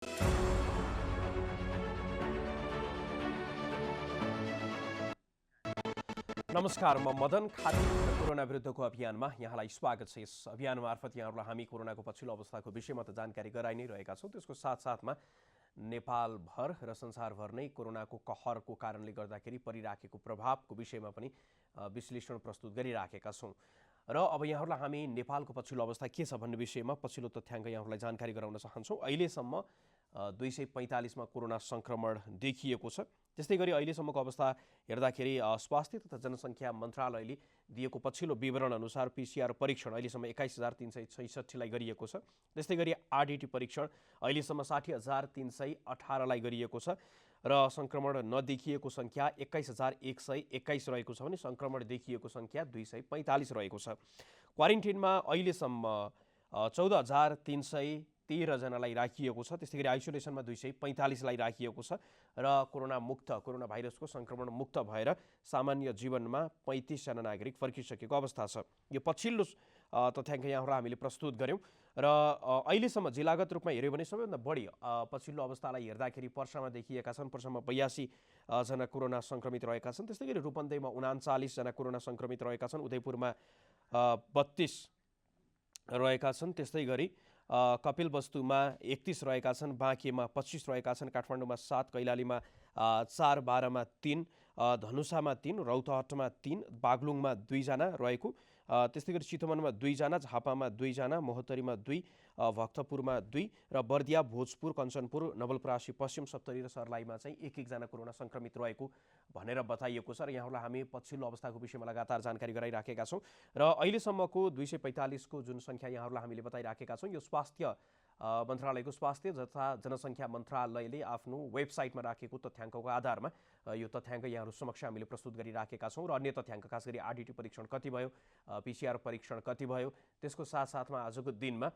नमस्कार, म मदन खाती कोरोना विरुद्धको अभियानमा यहाँलाई स्वागत छ। यस अभियान मार्फत यहाँहरूलाई हामी कोरोनाको पछिल्लो अवस्थाको विषयमा त जानकारी गराइ नै रहेका छौँ। त्यसको साथसाथमा नेपालभर र संसारभर नै कोरोनाको कहरको कारणले गर्दाखेरि परिराखेको प्रभावको विषयमा पनि विश्लेषण प्रस्तुत गरिराखेका छौँ। र अब यहाँहरूलाई हामी नेपालको पछिल्लो अवस्था के छ भन्ने विषयमा पछिल्लो तथ्याङ्क यहाँहरूलाई जानकारी गराउन चाहन्छौँ। अहिलेसम्म 245मा कोरोना संक्रमण देखिएको छ। त्यस्तै गरी अहिलेसम्मको अवस्था हेर्दाखेरि स्वास्थ्य तथा जनसङ्ख्या मन्त्रालयले दिएको पछिल्लो विवरण अनुसार PCR परीक्षण अहिलेसम्म 21,366लाई गरिएको छ। त्यस्तै गरी RDT परीक्षण अहिलेसम्म 60,318लाई गरिएको छ र सङ्क्रमण नदेखिएको सङ्ख्या 21,121 रहेको छ भने सङ्क्रमण देखिएको सङ्ख्या 245 रहेको छ। क्वारेन्टिनमा अहिलेसम्म 14,313 जनालाई राखिएको छ। त्यस्तै गरी आइसोलेसनमा 245लाई राखिएको छ र कोरोना भाइरसको सङ्क्रमण मुक्त भएर सामान्य जीवनमा 35 जना नागरिक फर्किसकेको अवस्था छ। यो पछिल्लो तथ्याङ्क यहाँहरूलाई हामीले प्रस्तुत गऱ्यौँ र अहिलेसम्म जिल्लागत रूपमा हेऱ्यो भने सबैभन्दा बढी पछिल्लो अवस्थालाई हेर्दाखेरि पर्सामा देखिएका छन्। पर्सामा 82 जना कोरोना सङ्क्रमित रहेका छन्। त्यस्तै गरी रूपन्देहीमा 39 जना कोरोना सङ्क्रमित रहेका छन्। उदयपुरमा 32 रहेका छन्। त्यस्तै गरी कपिलवस्तुमा 31 रहेका छन्। बाँकेमा 25 रहेका छन्। काठमाडौँमा 7, कैलालीमा 4, बाह्रमा 3, धनुषामा 3, रौतहटमा 3, बागलुङमा 2 जना रहेको। त्यस्तै गरी चितवनमा 2 जना, झापामा 2 जना, महोत्तरीमा 2, भक्तपुरमा 2 र बर्दिया, भोजपुर, कञ्चनपुर, नवलपरासी, पश्चिम सप्तरी र सर्लाहीमा चाहिँ 1-1 जना कोरोना सङ्क्रमित रहेको भनेर बताइएको छ। र यहाँहरूलाई हामी पछिल्लो अवस्थाको विषयमा लगातार जानकारी गराइराखेका छौँ र अहिलेसम्मको 245को जुन सङ्ख्या यहाँहरूलाई हामीले बताइराखेका छौँ, यो स्वास्थ्य मन्त्रालयको स्वास्थ्य तथा जनसङ्ख्या मन्त्रालयले आफ्नो वेबसाइटमा राखेको तथ्याङ्कको आधारमा यो तथ्याङ्क यहाँहरू समक्ष हामीले प्रस्तुत गरिराखेका छौँ। र अन्य तथ्याङ्क खास गरी RDT परीक्षण कति भयो, PCR परीक्षण कति भयो, त्यसको साथसाथमा आजको दिनमा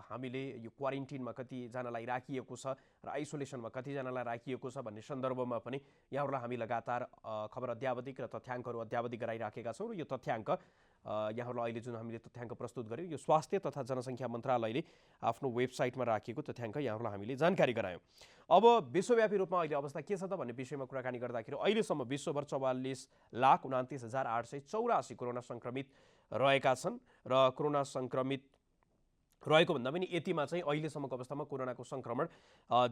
हामीले यो क्वारेन्टिनमा कतिजनालाई राखिएको छ र आइसोलेसनमा कतिजनालाई राखिएको छ भन्ने सन्दर्भमा पनि यहाँहरूलाई हामी लगातार खबर अध्यावधिक र तथ्याङ्कहरू अध्यावधिक गराइराखेका छौँ। र यो तथ्याङ्क यहाँहरूलाई अहिले जुन हामीले तथ्याङ्क प्रस्तुत गर्यौँ, यो स्वास्थ्य तथा जनसङ्ख्या मन्त्रालयले आफ्नो वेबसाइटमा राखेको तथ्याङ्क यहाँहरूलाई हामीले जानकारी गरायौँ। अब विश्वव्यापी रूपमा अहिले अवस्था के छ त भन्ने विषयमा कुराकानी गर्दाखेरि अहिलेसम्म विश्वभर 44,29,884 कोरोना सङ्क्रमित रहेका छन् र कोरोना सङ्क्रमित रहेको भन्दा पनि यतिमा चाहिँ अहिलेसम्मको अवस्थामा कोरोनाको सङ्क्रमण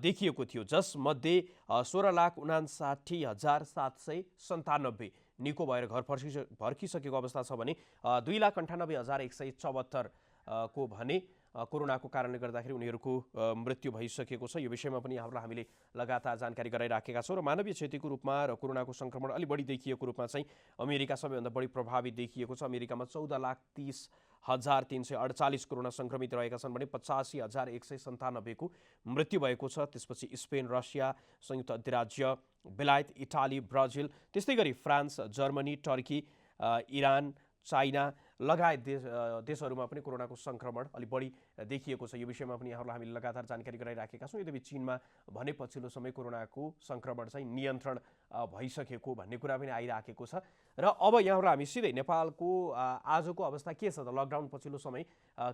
देखिएको थियो, जसमध्ये 16,59,797 निको भएर घर फर्किसकेको अवस्था छ भने 2,98,174 को भने कोरोनाको कारणले गर्दाखेरि उनीहरूको मृत्यु भइसकेको छ। यो विषयमा पनि यहाँहरूलाई हामीले लगातार जानकारी गराइराखेका छौँ। र मानवीय क्षतिको रूपमा र कोरोनाको सङ्क्रमण अलि बढी देखिएको रूपमा चाहिँ अमेरिका सबैभन्दा बढी प्रभावित देखिएको छ। अमेरिकामा 14,30,348 कोरोना सङ्क्रमित रहेका छन् भने 85,197 को मृत्यु भएको छ। त्यसपछि स्पेन, रसिया, संयुक्त अधिराज्य, बेलायत, इटाली, ब्राजिल, त्यस्तै गरी France, Germany, Turkey, Iran, China लगायत देशहरूमा पनि कोरोनाको सङ्क्रमण अलि बढी देखिएको छ। यो विषयमा पनि यहाँहरूलाई हामीले लगातार जानकारी गराइराखेका छौँ। यद्यपि चीनमा भने पछिल्लो समय कोरोनाको सङ्क्रमण चाहिँ नियन्त्रण भइसकेको भन्ने कुरा पनि आइराखेको छ। र अब यहाँहरूलाई हामी सिधै नेपालको आजको अवस्था के छ त, लकडाउन पछिल्लो समय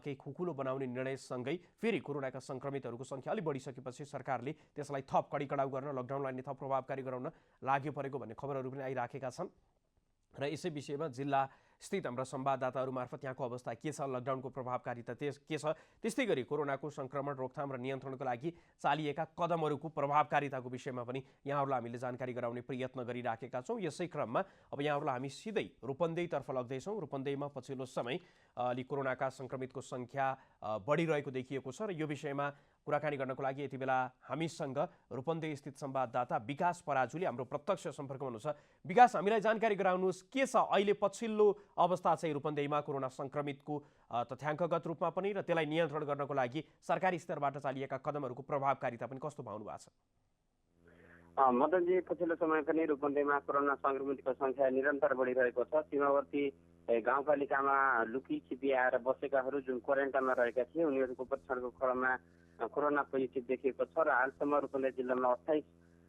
केही खुकुलो बनाउने निर्णयसँगै फेरि कोरोनाका सङ्क्रमितहरूको सङ्ख्या अलि बढिसकेपछि सरकारले त्यसलाई थप कडिकडाउ गर्न, लकडाउनलाई नै थप प्रभावकारी गराउन लागि परेको भन्ने खबरहरू पनि आइराखेका छन्। र यसै विषयमा जिल्ला स्थित हाम्रा संवाददाताहरू मार्फत यहाँको अवस्था के छ, लकडाउनको प्रभावकारिता के छ, त्यस्तै गरी कोरोनाको सङ्क्रमण रोकथाम र नियन्त्रणको लागि चालिएका कदमहरूको प्रभावकारिताको विषयमा पनि यहाँहरूलाई हामीले जानकारी गराउने प्रयत्न गरिराखेका छौँ। यसै क्रममा अब यहाँहरूलाई हामी सिधै रूपन्देहीतर्फ लग्दैछौँ। रूपन्देहीमा पछिल्लो समय अलि कोरोनाका सङ्क्रमितको सङ्ख्या बढिरहेको देखिएको छ र यो विषयमा कुराकानी गर्नको लागि यति बेला हामीसँग रूपन्देही स्थित संवाददाता विकास पराजुली हाम्रो प्रत्यक्ष सम्पर्कमा हुनुहुन्छ। विकास, हामीलाई जानकारी गराउनुहोस्, के छ अहिले पछिल्लो अवस्था चाहिँ रूपन्देहीमा कोरोना सङ्क्रमितको तथ्याङ्कगत रूपमा पनि र त्यसलाई नियन्त्रण गर्नको लागि सरकारी स्तरबाट चालिएका कदमहरूको प्रभावकारिता पनि कस्तो पाउनु भएको छ? मदनजी, पछिल्लो समय पनि रूपन्देहीमा कोरोना सङ्क्रमितको सङ्ख्या निरन्तर बढिरहेको छ। सीमावर्ती गाउँपालिकामा लुकी छिपी आएर बसेकाहरू जुन क्वारेन्टाइनमा रहेका थिए उनीहरूको परीक्षणको क्रममा कोरोना पोजिटिभ देखिएको छ र हालसम्म रूपन्देही जिल्लामा 28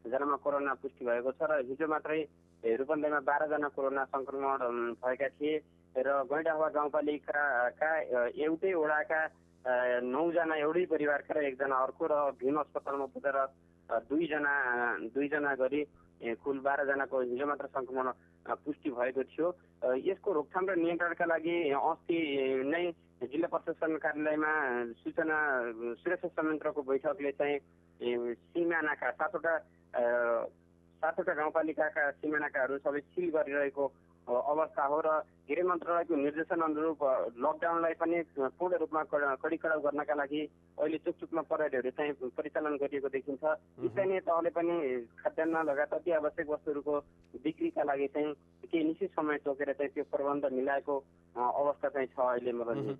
जनामा कोरोना पुष्टि भएको छ र हिजो मात्रै रूपन्देहीमा 12 जना कोरोना सङ्क्रमण भएका थिए र गैंडाहवा गाउँपालिकाका एउटै वडाका 9 जना एउटै परिवारका र 1 जना अर्को, र भीम अस्पतालमा पुगेर दुईजना गरी कुल 12 जनाको हिजो मात्र संक्रमण पुष्टि भएको थियो। यसको रोकथाम र नियन्त्रणका लागि अस्ति नै जिल्ला प्रशासन कार्यालयमा सुरक्षा संयन्त्रको बैठकले चाहिँ सिमानाका 7वटा गाउँपालिकाका सिमानाकाहरू सबै सिल गरिरहेको अवस्था हो र गृह मन्त्रालयको निर्देशन अनुरूप लकडाउनलाई पनि पूर्ण रूपमा कडाउ गर्नका लागि अहिले चुकचुकमा प्रहरीहरू चाहिँ परिचालन गरिएको देखिन्छ। स्थानीय तहले पनि खाद्यान्न लगायत अति आवश्यक वस्तुहरूको बिक्रीका लागि चाहिँ केही निश्चित समय तोकेर चाहिँ त्यो प्रबन्ध मिलाएको अवस्था चाहिँ छ अहिले मदनजी।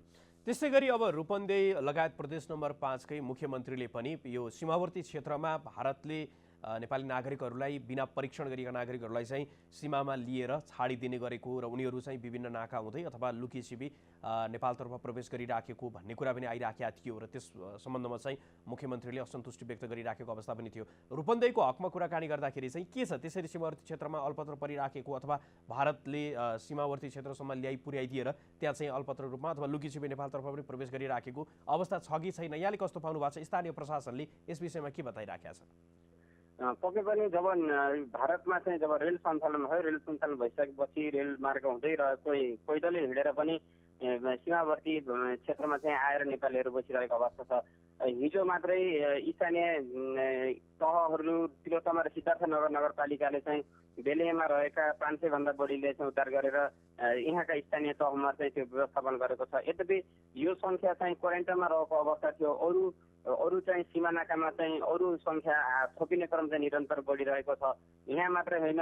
त्यस्तै गरी अब रूपन्देही लगायत प्रदेश नम्बर 5 कै मुख्यमन्त्रीले पनि यो सीमावर्ती क्षेत्रमा भारतले नेपाली नागरिकहरूलाई बिना परीक्षण गरिएका नागरिकहरूलाई चाहिँ सीमामा लिएर छाडिदिने गरेको र उनीहरू चाहिँ विभिन्न नाका हुँदै अथवा लुकीछिपी नेपालतर्फ प्रवेश गरिराखेको भन्ने कुरा पनि आइराखेका थियो र त्यस सम्बन्धमा चाहिँ मुख्यमन्त्रीले असन्तुष्टि व्यक्त गरिराखेको अवस्था पनि थियो। रूपन्देहीको हकमा कुराकानी गर्दाखेरि चाहिँ के छ, त्यसरी सीमावर्ती क्षेत्रमा अल्पत्र परिराखेको अथवा भारतले सीमावर्ती क्षेत्रसम्म पुर्याइदिएर त्यहाँ चाहिँ अल्पत्र रूपमा अथवा लुकीछिपी नेपालतर्फ पनि प्रवेश गरिराखेको अवस्था छ कि छैन, यहाँले कस्तो पाउनु भएको छ? स्थानीय प्रशासनले यस विषयमा के बताइराखेका छन्? पक्कै पनि जब भारतमा चाहिँ जब रेल सञ्चालन भयो, रेल सञ्चालन भइसकेपछि रेल मार्ग हुँदै र कोही पैदलै हिँडेर पनि सीमावर्ती क्षेत्रमा चाहिँ आएर नेपालीहरू बसिरहेको अवस्था छ। हिजो मात्रै स्थानीय तहहरू तिलोत्तमा र सिद्धार्थनगर नगरपालिकाले चाहिँ बेलेमा रहेका 500 भन्दा बढीले चाहिँ उद्धार गरेर यहाँका स्थानीय तहमा चाहिँ त्यो व्यवस्थापन गरेको छ। यद्यपि यो सङ्ख्या चाहिँ क्वारेन्टाइनमा रहेको अवस्था थियो। अरू चाहिँ सिमानाकामा चाहिँ अरू सङ्ख्या थपिने क्रम चाहिँ निरन्तर बढिरहेको छ। यहाँ मात्रै होइन,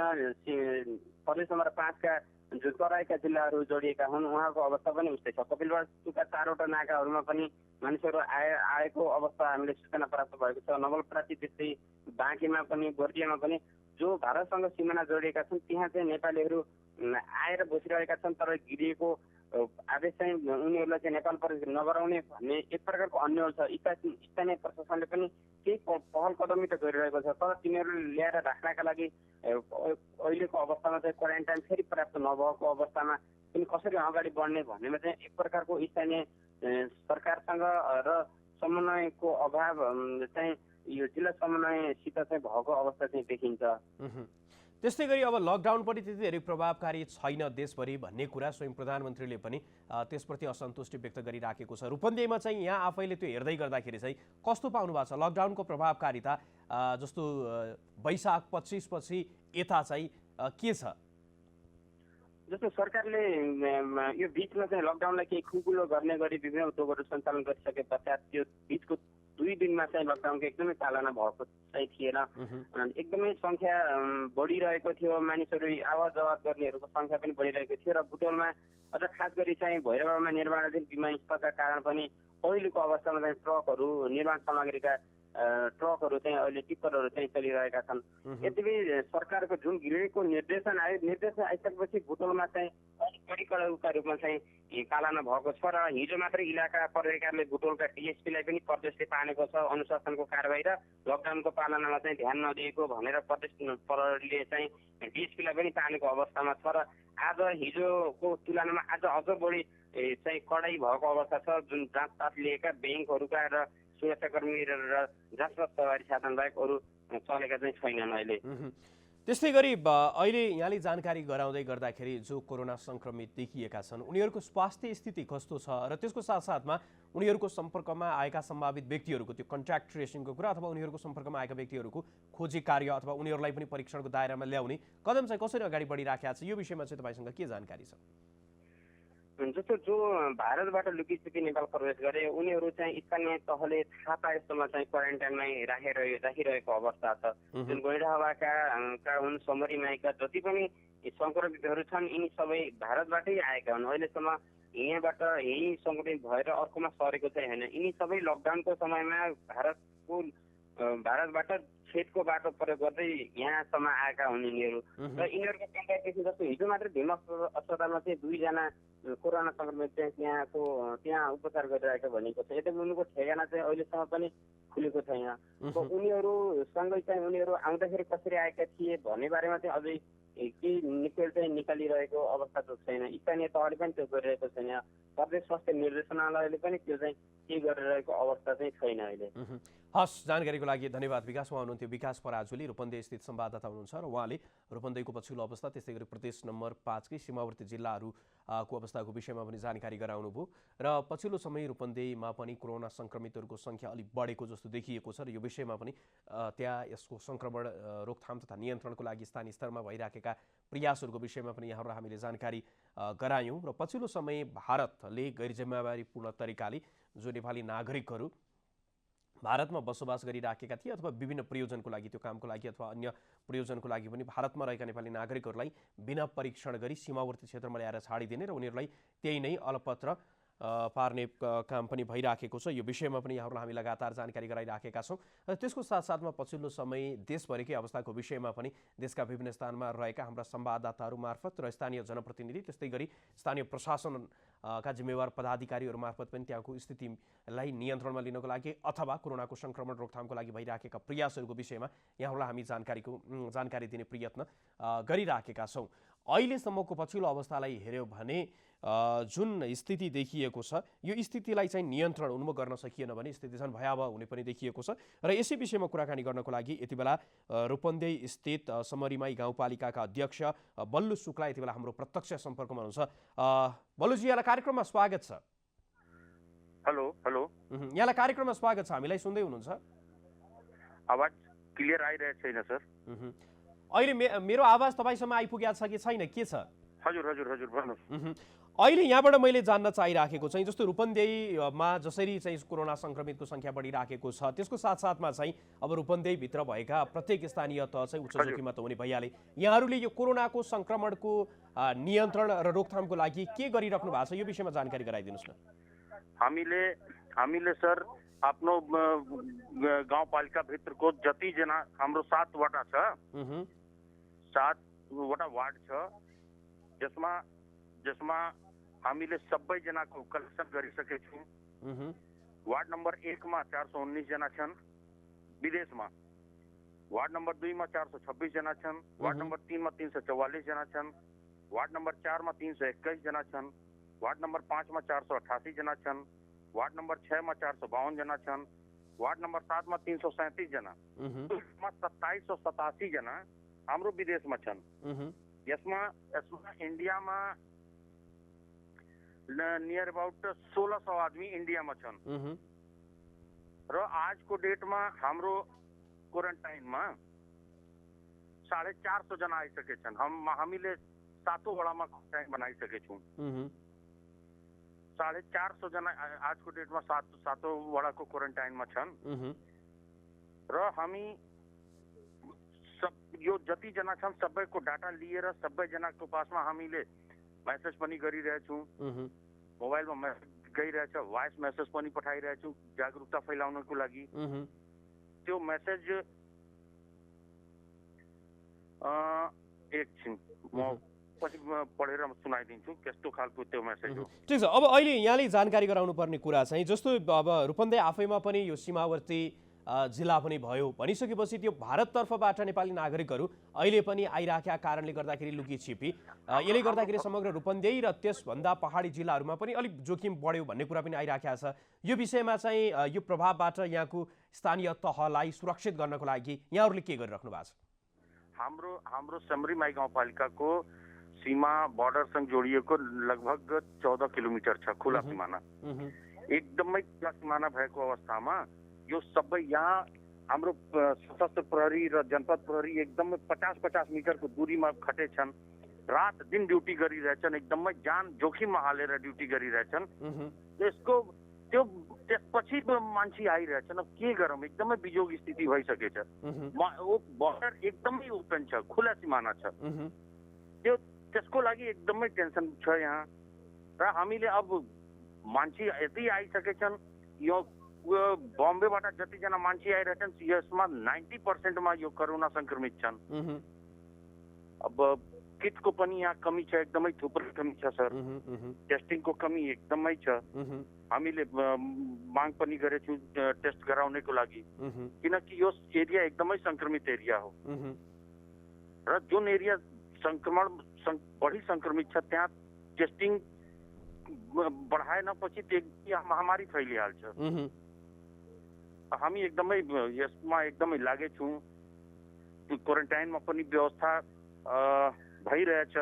प्रदेश नम्बर 5 का जो तराईका जिल्लाहरू जोडिएका हुन् उहाँको अवस्था पनि उस्तै छ। कपिलवस्तुका 4वटा नाकाहरूमा पनि मानिसहरू आएको अवस्था हामीले सूचना प्राप्त भएको छ। नवलपरासी त्यस्तै बाँकीमा पनि गोर्जियामा पनि जो भारतसँग सिमाना जोडिएका छन् त्यहाँ चाहिँ नेपालीहरू आएर बसिरहेका छन्, तर गिरिएको आदेश चाहिँ उनीहरूलाई चाहिँ नेपाल प्रवेश नगराउने भन्ने एक प्रकारको अन्यल छ। स्थानीय प्रशासनले पनि केही पहल कदमी त गरिरहेको छ, तर तिनीहरू ल्याएर राख्नका लागि अहिलेको अवस्थामा चाहिँ क्वारेन्टाइन फेरि पर्याप्त नभएको अवस्थामा पनि कसरी अगाडि बढ्ने भन्नेमा चाहिँ एक प्रकारको स्थानीय सरकारसँग र समन्वयको अभाव चाहिँ यो जिल्ला समन्वयसित चाहिँ भएको अवस्था चाहिँ देखिन्छ। त्यस्तै गरी अब लकडाउन पनि त्यति धेरै प्रभावकारी छैन देशभरि भन्ने कुरा स्वयं प्रधानमन्त्रीले पनि त्यसप्रति असन्तुष्टि व्यक्त गरिराखेको छ। रूपन्देहीमा चाहिँ यहाँ आफैले त्यो हेर्दै गर्दाखेरि चाहिँ कस्तो पाउनु भएको छ लकडाउनको प्रभावकारिता? जस्तो वैशाख 25 पछि यता चाहिँ के छ? जस्तो सरकारले यो बिचमा चाहिँ लकडाउनलाई केही खुकुलो गर्ने गरी विभिन्न उद्योगहरू सञ्चालन गरिसके पश्चात त्यो बिचको 2 दिनमा चाहिँ लकडाउनको एकदमै पालना भएको चाहिँ थिएन। एकदमै सङ्ख्या बढिरहेको थियो, मानिसहरू आवाज जवाब गर्नेहरूको सङ्ख्या पनि बढिरहेको थियो र बुटोलमा अझ खास गरी चाहिँ भैरवमा निर्माणाधीन विमानस्थलका कारण पनि अहिलेको अवस्थामा चाहिँ ट्रकहरू, निर्माण सामग्रीका ट्रकहरू चाहिँ अहिले टिप्परहरू चाहिँ चलिरहेका छन्। यद्यपि सरकारको जुन गृहको निर्देशन आइसकेपछि बुटोलमा चाहिँ कडाउका रूपमा चाहिँ पालना भएको छ र हिजो मात्रै इलाका प्रहरीकारले बुटोलका डिएसपीलाई पनि प्रदेशले पानेको छ। अनुशासनको कारबाही र लकडाउनको पालनामा चाहिँ ध्यान नदिएको भनेर प्रदेश प्रहरीले चाहिँ डिएसपीलाई पनि पानेको अवस्थामा छ र आज हिजोको तुलनामा आज अझ बढी चाहिँ कडाई भएको अवस्था छ। जुन जाँचतास लिएका ब्याङ्कहरूका र सुरक्षाकर्मी र जाँचमा सवारी साधन बाहेक अरू चलेका चाहिँ छैनन् अहिले। त्यस्तै गरी अहिले यहाँले जानकारी गराउँदै गर्दाखेरि जो कोरोना सङ्क्रमित देखिएका छन् उनीहरूको स्वास्थ्य स्थिति कस्तो छ र त्यसको साथसाथमा उनीहरूको सम्पर्कमा आएका सम्भावित व्यक्तिहरूको त्यो कन्ट्याक्ट ट्रेसिङको कुरा अथवा उनीहरूको सम्पर्कमा आएका व्यक्तिहरूको खोजी कार्य अथवा उनीहरूलाई पनि परीक्षणको दायरामा ल्याउने कदम चाहिँ कसरी अगाडि बढिराखेका छ, यो विषयमा चाहिँ तपाईँसँग के जानकारी छ? जस्तो जो भारतबाट लुकीछिपी नेपाल प्रवेश गरे उनीहरू चाहिँ स्थानीय तहले थाहा पाएसम्म चाहिँ क्वारेन्टाइनमै राखिरहेको अवस्था छ। जुन गैंडाहावाका हुन्, समरी माईका जति पनि सङ्क्रमितहरू छन् यिनी सबै भारतबाटै आएका हुन्। अहिलेसम्म यहीँ सङ्क्रमित भएर अर्कोमा सरेको चाहिँ होइन। यिनी सबै लकडाउनको समयमा भारतबाट खेतको बाटो प्रयोग गर्दै यहाँसम्म आएका हुन् यिनीहरू र यिनीहरूको कन्ट्याक्ट जस्तो हिजो मात्रै भीम अस्पतालमा चाहिँ 2 जना कोरोना संक्रमित चाहिँ त्यहाँ उपचार गरिरहेको भनेको छ। यद्यपि उनीहरूको ठेगाना चाहिँ अहिलेसम्म पनि खुलेको छैन। उनीहरूसँगै चाहिँ उनीहरू आउँदाखेरि कसरी आएका थिए भन्ने बारेमा चाहिँ अझै केही निकल चाहिँ निकालिरहेको अवस्था त छैन। स्थानीय तहले पनि त्यो गरिरहेको छैन। प्रदेश स्वास्थ्य निर्देशनालयले पनि त्यो चाहिँ के गरिरहेको अवस्था चाहिँ छैन अहिले। हस्, जानकारीको लागि धन्यवाद विकास। उहाँ हुनुहुन्थ्यो विकास पराजुली, रूपन्देही स्थित संवाददाता हुनुहुन्छ र उहाँले रूपन्देहीको पछिल्लो अवस्था त्यस्तै गरी प्रदेश नम्बर 5 कै सीमावर्ती जिल्लाहरूको अवस्थाको विषयमा पनि जानकारी गराउनुभयो र पछिल्लो समय रूपन्देहीमा पनि कोरोना संक्रमितहरूको सङ्ख्या अलिक बढेको जस्तो देखिएको छ र यो विषयमा पनि त्यहाँ यसको संक्रमण रोकथाम तथा नियन्त्रणको लागि स्थानीय स्तरमा भइराखेका प्रयासहरूको विषयमा पनि यहाँहरूलाई हामीले जानकारी गरायौँ र पछिल्लो समय भारतले गैर जिम्मेवारीपूर्ण तरिकाले जो नेपाली नागरिकहरू भारतमा बसोबास गरिराखेका थिए अथवा विभिन्न प्रयोजनको लागि, त्यो कामको लागि अथवा अन्य प्रयोजनको लागि पनि भारतमा रहेका नेपाली नागरिकहरूलाई बिना परीक्षण गरी सीमावर्ती क्षेत्रमा ल्याएर छाडिदिने र उनीहरूलाई त्यही नै अलपत्र पार्ने काम पनि भइराखेको छ। यो विषयमा पनि यहाँहरूलाई हामी लगातार जानकारी गराइराखेका छौँ र त्यसको साथसाथमा पछिल्लो समय देशभरिकै अवस्थाको विषयमा पनि देशका विभिन्न स्थानमा रहेका हाम्रा संवाददाताहरू मार्फत र स्थानीय जनप्रतिनिधि त्यस्तै गरी स्थानीय प्रशासनका जिम्मेवार पदाधिकारीहरू मार्फत पनि त्यहाँको स्थितिलाई नियन्त्रणमा लिनको लागि अथवा कोरोनाको संक्रमण रोकथामको लागि भइराखेका प्रयासहरूको विषयमा यहाँहरूलाई हामी जानकारी दिने प्रयत्न गरिराखेका छौँ। अहिलेसम्मको पछिल्लो अवस्थालाई हेऱ्यौँ भने जुन स्थिति देखिएको छ यो स्थितिलाई चाहिँ नियन्त्रण उन्मुख गर्न सकिएन भने स्थिति झन् भयावह हुने पनि देखिएको छ र यसै विषयमा कुराकानी गर्नको लागि यति बेला रूपन्देही स्थित समरीमाई गाउँपालिकाका अध्यक्ष बल्लु शुक्ला यति बेला हाम्रो प्रत्यक्ष सम्पर्कमा हुनुहुन्छ। बल्लुजी, यहाँलाई कार्यक्रममा स्वागत छ। हेलो हेलो, यहाँलाई कार्यक्रममा स्वागत छ। हामीलाई सुन्दै हुनुहुन्छ? आवाज क्लियर आइरहेको छैन सर। अहिले मेरो आवाज तपाईँसम्म आइपुगेको छ कि छैन, के छ? हजुर हजुर हजुर भन्नुहोस्। अहिले यहाँबाट मैले जान्न चाहिराखेको चाहिँ जस्तो रूपन्देहीमा जसरी चाहिँ कोरोना संक्रमितको सङ्ख्या बढिराखेको छ त्यसको साथसाथमा चाहिँ अब रूपन्देहीभित्र भएका प्रत्येक स्थानीय तह चाहिँ उच्च जोखिममा त हुने भइहाले, यहाँहरूले यो कोरोनाको संक्रमणको नियन्त्रण र रोकथामको लागि के गरिराख्नु भएको छ यो विषयमा जानकारी गराइदिनुहोस् न। हामीले सर आफ्नो गाउँपालिका भित्रको जतिजना हाम्रो 7वटा छ, 7वटा वार्ड छ जसमा हामीले सबैजनाको कलेक्सन गरिसकेका छौँ। वार्ड नम्बर 1 मा 419 जना छन् विदेशमा, वार्ड नम्बर 2 मा 426 जना छन्, वार्ड नम्बर 3 मा 344 जना छन्, वार्ड नम्बर 4 मा 321 जना छन्, वार्ड नम्बर 5 मा 488 जना छन्, वार्ड नम्बर 6 मा 452 जना छन्, वार्ड नम्बर 7 मा 337 जना, 2787 जना हाम्रो विदेशमा छन्। यसमा इन्डियामा नियर अबाउट 1600 आदमी इन्डियामा छन् र आजको डेटमा हाम्रो क्वारेन्टाइनमा 450 जना आइसके छन्। हामीले 7 वडामा क्वारेन्टाइन बनाइसके छौँ। 450 जना आजको डेटमा 7 वडाको क्वारेन्टाइनमा छन् र हामी यो जति जना छन् सबैको डाटा लिएर सबैजनाको पासमा हामीले मेसेज पनि गरिरहेछौँ, मोबाइलमा मेसेज गइरहेछ, भोइस मेसेज पनि पठाइरहेछौँ जागरुकता फैलाउनको लागि। त्यो मेसेज एकछिन म पछि पढेर सुनाइदिन्छु कस्तो खालको त्यो मेसेज हो। ठिक छ। अब अहिले यहाँले जानकारी गराउनु पर्ने कुरा चाहिँ जस्तो अब रूपन्देही आफैमा पनि यो सीमावर्ती जिल्ला पनि भयो भनिसकेपछि त्यो भारततर्फबाट नेपाली नागरिकहरू अहिले पनि आइराखेका कारणले गर्दाखेरि लुकी छिपी यसले गर्दाखेरि समग्र रूपन्देही र त्यसभन्दा पहाडी जिल्लाहरूमा पनि अलिक जोखिम बढ्यो भन्ने कुरा पनि आइराखेको छ। यो विषयमा चाहिँ यो प्रभावबाट यहाँको स्थानीय तहलाई सुरक्षित गर्नको लागि यहाँहरूले के गरिराख्नु भएको छ? हाम्रो समरीमाई गाउँपालिकाको सीमा बॉर्डरसँग जोडिएको लगभग 14 किलोमिटर छ खुला सिमाना। एकदमै खुला सिमाना भएको अवस्थामा यो सबै यहाँ हाम्रो सशस्त्र प्रहरी र जनपद प्रहरी एकदमै 50-50 मिटरको दूरीमा खटे छन्, रात दिन ड्युटी गरिरहेछन्, एकदमै जान जोखिममा हालेर ड्युटी गरिरहेछन्। त्यसपछि मान्छे आइरहेछन्। अब के गरौँ, एकदमै बिजोग स्थिति भइसकेछ। बर्डर एकदमै ओपन छ, खुला सिमाना छ, त्यसको लागि एकदमै टेन्सन छ यहाँ। र हामीले अब मान्छे यति आइसकेछन्, यो बम्बेबाट जतिजना मान्छे आइरहेछन् यसमा 90% मा यो कोरोना संक्रमित छन्। अब किटको पनि यहाँ कमी छ, एकदमै थुप्रै कमी छ सर। टेस्टिङको कमी एकदमै छ। हामीले माग पनि गरेछौँ टेस्ट गराउनेको लागि, किनकि यो एरिया एकदमै सङ्क्रमित एरिया हो र जुन एरिया बढी सङ्क्रमित छ त्यहाँ टेस्टिङ बढाएनपछि त्यो महामारी फैलिहाल्छ। हामी एकदमै यसमा एकदमै लागेछौँ। क्वारेन्टाइनमा पनि व्यवस्था भइरहेछ।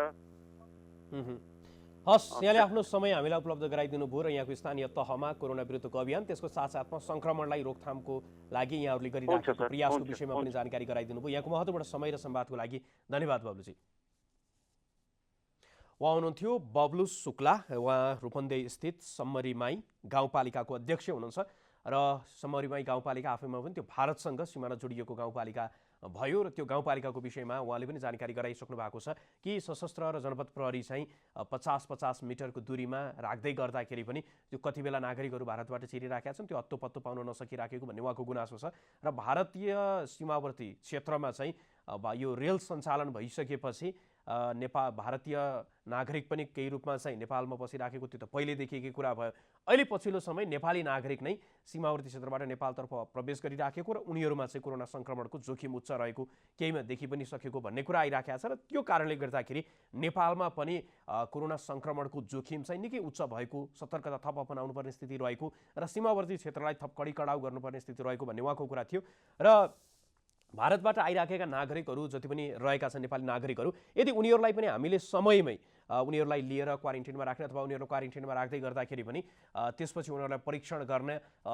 हस्, यहाँले आफ्नो समय हामीलाई उपलब्ध गराइदिनु भयो र यहाँको स्थानीय तहमा कोरोना विरुद्धको अभियान त्यसको साथसाथमा सङ्क्रमणलाई रोकथामको लागि यहाँहरूले गरिराखेको प्रयासको विषयमा पनि जानकारी गराइदिनु भयो। यहाँको महत्त्वपूर्ण समय र संवादको लागि धन्यवाद बब्लुजी। उहाँ हुनुहुन्थ्यो बब्लु शुक्ला। उहाँ रूपन्देही स्थित सम्मरीमाई गाउँपालिकाको अध्यक्ष हुनुहुन्छ र सम्मरीमाई गाउँपालिका आफैमा पनि त्यो भारतसँग सिमाना जोडिएको गाउँपालिका भयो र त्यो गाउँपालिकाको विषयमा उहाँले पनि जानकारी गराइसक्नु भएको छ कि सशस्त्र र जनपद प्रहरी चाहिँ 50-50 मिटरको दूरीमा राख्दै गर्दाखेरि पनि त्यो कति बेला नागरिकहरू भारतबाट छिरिराखेका छन् त्यो हत्तो पाउन नसकिराखेको भन्ने उहाँको गुनासो छ। र भारतीय सीमावर्ती क्षेत्रमा चाहिँ यो रेल सञ्चालन भइसकेपछि भारतीय नागरिक पनि केही रूपमा चाहिँ नेपालमा बसिराखेको त्यो त पहिले देखिएकै कुरा भयो। अहिले पछिल्लो समय नेपाली नागरिक नै सीमावर्ती क्षेत्रबाट नेपालतर्फ प्रवेश गरिराखेको र उनीहरूमा चाहिँ कोरोना सङ्क्रमणको जोखिम उच्च रहेको केहीमा देखि पनि सकेको भन्ने कुरा आइराखेको छ र त्यो कारणले गर्दाखेरि नेपालमा पनि कोरोना सङ्क्रमणको जोखिम चाहिँ निकै उच्च भएको, सतर्कता थप अपनाउनु पर्ने स्थिति रहेको र सीमावर्ती क्षेत्रलाई थप कडाउ गर्नुपर्ने स्थिति रहेको भन्ने उहाँको कुरा थियो। र भारतबाट आइराखेका नागरिकहरू जति पनि रहेका छन् नेपाली नागरिकहरू, यदि उनीहरूलाई पनि हामीले समयमै उनीहरूलाई लिएर क्वारेन्टाइनमा राख्ने अथवा उनीहरू क्वारेन्टाइनमा राख्दै गर्दाखेरि पनि त्यसपछि उनीहरूलाई परीक्षण गर्न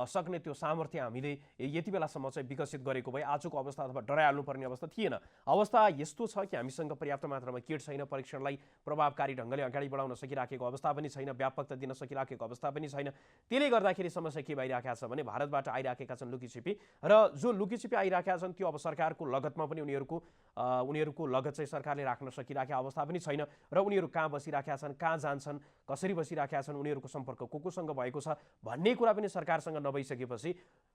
सक्ने त्यो सामर्थ्य हामीले यति बेलासम्म चाहिँ विकसित गरेको भए आजको अवस्था अथवा डराइहाल्नुपर्ने अवस्था थिएन। अवस्था यस्तो छ कि हामीसँग पर्याप्त मात्रामा किट छैन, परीक्षणलाई प्रभावकारी ढङ्गले अगाडि बढाउन सकिराखेको अवस्था पनि छैन, व्यापकता दिन सकिराखेको अवस्था पनि छैन। त्यसले गर्दाखेरि समस्या के भइराखेको छ भने भारतबाट आइराखेका छन् लुकीछिपी र जो लुकीछिपी आइराखेका छन् त्यो अब सरकारको लगतमा पनि उनीहरूको लगत चाहिँ सरकारले राख्न सकिराखेको अवस्था पनि छैन र उनीहरू कहाँ बसिराखेका छन्, कहाँ जान्छन्, कसरी बसिराखेका छन्, उनीहरूको सम्पर्क कोसँग भएको छ भन्ने कुरा पनि सरकारसँग नभइसकेपछि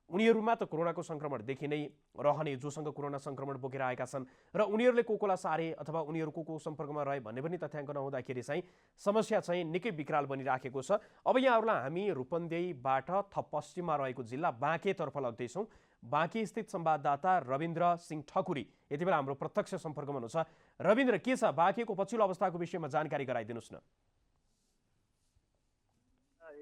उनीहरूमा त कोरोनाको सङ्क्रमणदेखि नै रहने जोसँग कोरोना सङ्क्रमण बोकेर आएका छन् र उनीहरूले कोकोलाई सारे अथवा उनीहरू को सम्पर्कमा रहे भन्ने पनि तथ्याङ्क नहुँदाखेरि चाहिँ समस्या चाहिँ निकै विकराल बनिराखेको छ। अब यहाँहरूलाई हामी रूपन्देहीबाट थप पश्चिममा रहेको जिल्ला बाँकेतर्फ लग्दैछौँ। बाँके स्थित संवाददाता रविन्द्र सिंह ठकुरी यति बेला हाम्रो प्रत्यक्ष सम्पर्कमा हुनुहुन्छ। रविन्द्र, के छ बाँकेको पछिल्लो अवस्थाको विषयमा जानकारी गराइदिनुहोस् न।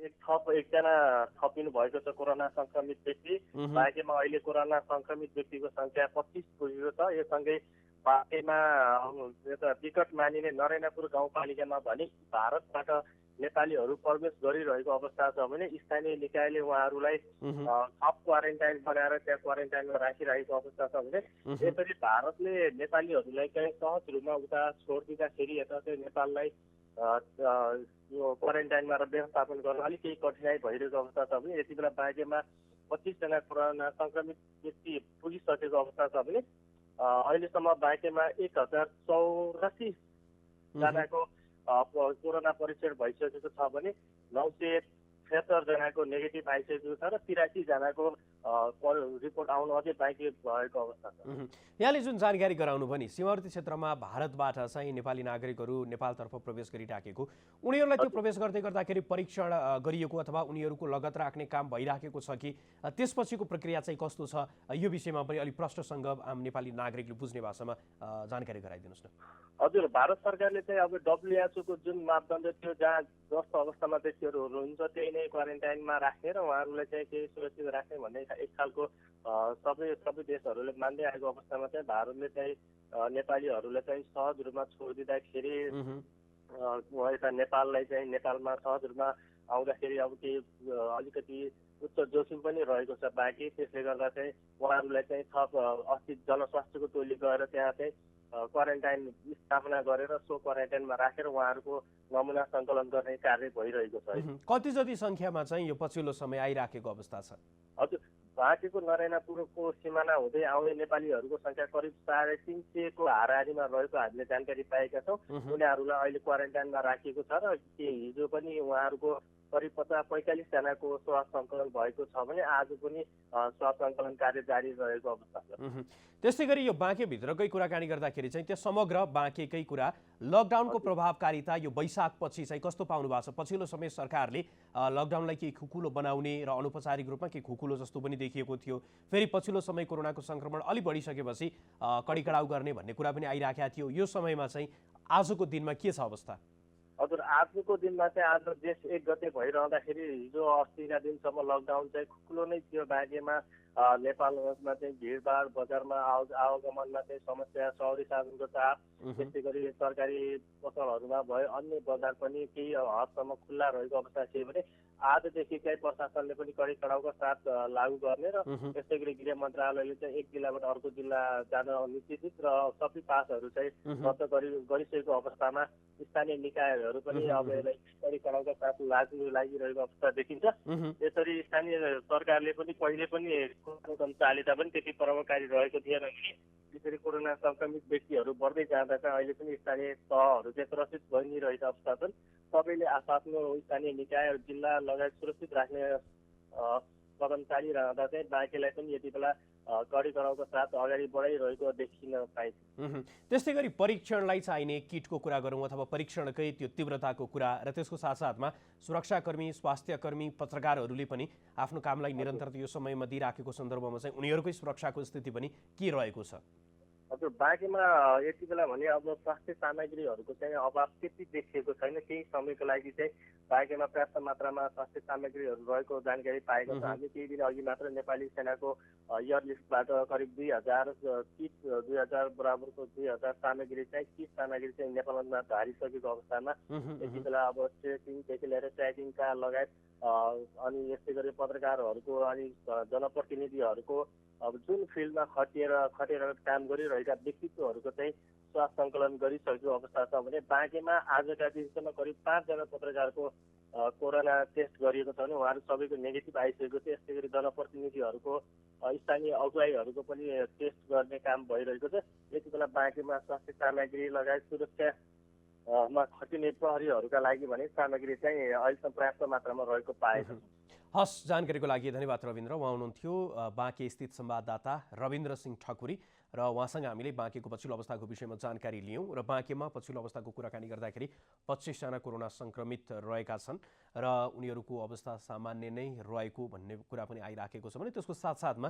एकजना थपिनु भएको छ कोरोना संक्रमित व्यक्ति। बाँकेमा अहिले कोरोना संक्रमित व्यक्तिको संख्या 25 पुगेको छ। यो सँगै बाँकेमा विकट मानिने नरेनापुर गाउँपालिकामा भने भारतबाट नेपालीहरू प्रवेश गरिरहेको अवस्था छ भने स्थानीय निकायले उहाँहरूलाई थप क्वारेन्टाइन बनाएर त्यहाँ क्वारेन्टाइनमा राखिरहेको अवस्था छ भने यसरी भारतले नेपालीहरूलाई चाहिँ सहज रूपमा उता छोडिदिँदाखेरि यता चाहिँ नेपाललाई यो क्वारेन्टाइनमा व्यवस्थापन गर्न अलिक केही कठिनाइ भइरहेको अवस्था छ भने यति बेला बाँकेमा 25 जना कोरोना सङ्क्रमित व्यक्ति पुगिसकेको अवस्था छ भने अहिलेसम्म बाँकेमा 1084 जनाको कोरोना परीक्षण भइसकेको छ भने 976 जनाको नेगेटिभ आइसकेको छ र 83 जनाको रिपोर्ट आउनु अझै बाँकी भएको अवस्था छ। यहाँले जुन जानकारी गराउनु पनि सीमावर्ती क्षेत्रमा भारतबाट चाहिँ नेपाली नागरिकहरू नेपालतर्फ प्रवेश गरिराखेको उनीहरूलाई त्यो प्रवेश गर्दै गर्दाखेरि परीक्षण गरिएको अथवा उनीहरूको लगत राख्ने काम भइराखेको छ कि त्यसपछिको प्रक्रिया चाहिँ कस्तो छ यो विषयमा पनि अलिक प्रश्नसँग आम नेपाली नागरिकले बुझ्ने भाषामा जानकारी गराइदिनुहोस् न। हजुर, भारत सरकारले चाहिँ अब WHO को जुन मापदण्ड थियो जहाँ जस्तो अवस्थामा व्यक्तिहरू हुनुहुन्छ त्यही नै क्वारेन्टाइनमा राख्ने र उहाँहरूलाई चाहिँ केही सुरक्षित राख्ने भन्ने एक खालको सबै देशहरूले मान्दै आएको अवस्थामा चाहिँ भारतले चाहिँ नेपालीहरूलाई चाहिँ सहज रूपमा छोडिदिँदाखेरि यता नेपाललाई चाहिँ नेपालमा सहज रूपमा आउँदाखेरि अब केही अलिकति उच्च जोखिम पनि रहेको छ बाँकी। त्यसले गर्दा चाहिँ उहाँहरूलाई चाहिँ थप अस्ति जनस्वास्थ्यको टोली गएर त्यहाँ चाहिँ क्वारेन्टाइन स्थापना गरेर सो क्वारेन्टाइनमा राखेर उहाँहरूको नमुना सङ्कलन गर्ने कार्य भइरहेको छ। कति जति सङ्ख्यामा चाहिँ यो पछिल्लो समय आइराखेको अवस्था छ? हजुर, बाँकेको नरेनापुरको सिमाना हुँदै आउने नेपालीहरूको संख्या करिब 350 को हाराहारीमा रहेको हामीले जानकारी पाएका छौँ। उनीहरूलाई अहिले क्वारेन्टाइनमा राखिएको छ र हिजो पनि उहाँहरूको करिब 45 जनाको स्वास्थ्य सङ्कलन भएको छ भने आज पनि स्वास्थ्य सङ्कलन कार्य जारी रहेको अवस्था छ। त्यस्तै गरी यो बाँकेभित्रकै कुराकानी गर्दाखेरि चाहिँ त्यो समग्र बाँकेकै कुरा लकडाउनको प्रभावकारिता यो वैशाखपछि चाहिँ कस्तो पाउनु भएको छ? पछिल्लो समय सरकारले लकडाउनलाई केही खुकुलो बनाउने र अनौपचारिक रूपमा केही खुकुलो जस्तो पनि देखिएको थियो। फेरि पछिल्लो समय कोरोनाको सङ्क्रमण अलि बढिसकेपछि कडिकडाउ गर्ने भन्ने कुरा पनि आइराखेको थियो। यो समयमा चाहिँ आजको दिनमा के छ अवस्था? हजुर, आजको दिनमा चाहिँ आज देश 1 गते भइरहँदाखेरि हिजो अस्तिका दिनसम्म लकडाउन चाहिँ खुकुलो नै थियो। बाँकेमा नेपालमा चाहिँ भिडभाड, बजारमा आवागमनमा चाहिँ समस्या, शहरी साधनको चाप, त्यस्तै गरी सरकारी पसलहरूमा भयो, अन्य बजार पनि केही हदसम्म खुल्ला रहेको अवस्था थियो भने आजदेखि चाहिँ प्रशासनले पनि कडी कडाउका साथ लागू गर्ने र त्यस्तै गरी गृह मन्त्रालयले चाहिँ एक जिल्लाबाट अर्को जिल्ला जान निषेधित र सबै पासहरू चाहिँ रद्द गरिसकेको अवस्थामा स्थानीय निकायहरू पनि अब यसलाई कडी कडाउका साथ लागू लागिरहेको अवस्था देखिन्छ। यसरी स्थानीय सरकारले पनि पहिले पनि कदम चाले तापनि त्यति प्रभावकारी रहेको थिएन। त्यसरी कोरोना सङ्क्रमित व्यक्तिहरू बढ्दै जाँदा चाहिँ अहिले पनि स्थानीय तहहरू चाहिँ त्रसित भइ नै रहेको अवस्था छन्। सबैले आफ्नो स्थानीय निकाय जिल्ला लगायत सुरक्षित राख्ने कदम चालिरहँदा चाहिँ बाँकेलाई पनि यति बेला कडी कडाउको साथ अगाडि बढाइरहेको देखिन पाइन्छ। त्यस्तै गरी परीक्षणलाई चाहिने किटको कुरा गरौँ अथवा परीक्षणकै त्यो तीव्रताको कुरा र त्यसको साथसाथमा सुरक्षाकर्मी, स्वास्थ्यकर्मी, पत्रकारहरूले पनि आफ्नो कामलाई निरन्तरता यो समयमा दिइराखेको सन्दर्भमा चाहिँ उनीहरूकै सुरक्षाको स्थिति पनि के रहेको छ? हजुर, बाँकीमा यति बेला भने अब स्वास्थ्य सामग्रीहरूको चाहिँ अभाव त्यति देखिएको छैन। केही समयको लागि चाहिँ बाँकीमा पर्याप्त मात्रामा स्वास्थ्य सामग्रीहरू रहेको जानकारी पाएको छ। हामी केही दिन अघि मात्र नेपाली सेनाको एयरलिफ्टबाट करिब 2000 किट, 2000 बराबरको 2000 सामग्री चाहिँ किट सामग्री चाहिँ नेपालमा झारिसकेको अवस्थामा यति बेला अब ट्रेकिङदेखि लिएर ट्र्याकिङका लगायत अनि यस्तै गरी पत्रकारहरूको अनि जनप्रतिनिधिहरूको अब जुन फिल्डमा खटेर काम गरिरहेका व्यक्तित्वहरूको चाहिँ स्वास्थ्य सङ्कलन गरिसकेको अवस्था छ भने बाँकेमा आजका दिनसम्म करिब 5 जना पत्रकारको कोरोना टेस्ट गरिएको छ भने उहाँहरू सबैको नेगेटिभ आइसकेको थियो। यस्तै गरी जनप्रतिनिधिहरूको स्थानीय अगुवाईहरूको पनि टेस्ट गर्ने काम भइरहेको छ। यति बेला बाँकेमा स्वास्थ्य सामग्री लगायत सुरक्षामा खटिने प्रहरीहरूका लागि भने सामग्री चाहिँ अहिलेसम्म पर्याप्त मात्रामा रहेको पाएको छ। हस्, जानकारीको लागि धन्यवाद रविन्द्र। उहाँ हुनुहुन्थ्यो बाँके स्थित संवाददाता रविन्द्र सिंह ठकुरी र उहाँसँग हामीले बाँकेको पछिल्लो अवस्थाको विषयमा जानकारी लियौँ र बाँकेमा पछिल्लो अवस्थाको कुराकानी गर्दाखेरि 25 जना कोरोना सङ्क्रमित रहेका छन् र उनीहरूको अवस्था सामान्य नै रहेको भन्ने कुरा पनि आइराखेको छ भने त्यसको साथसाथमा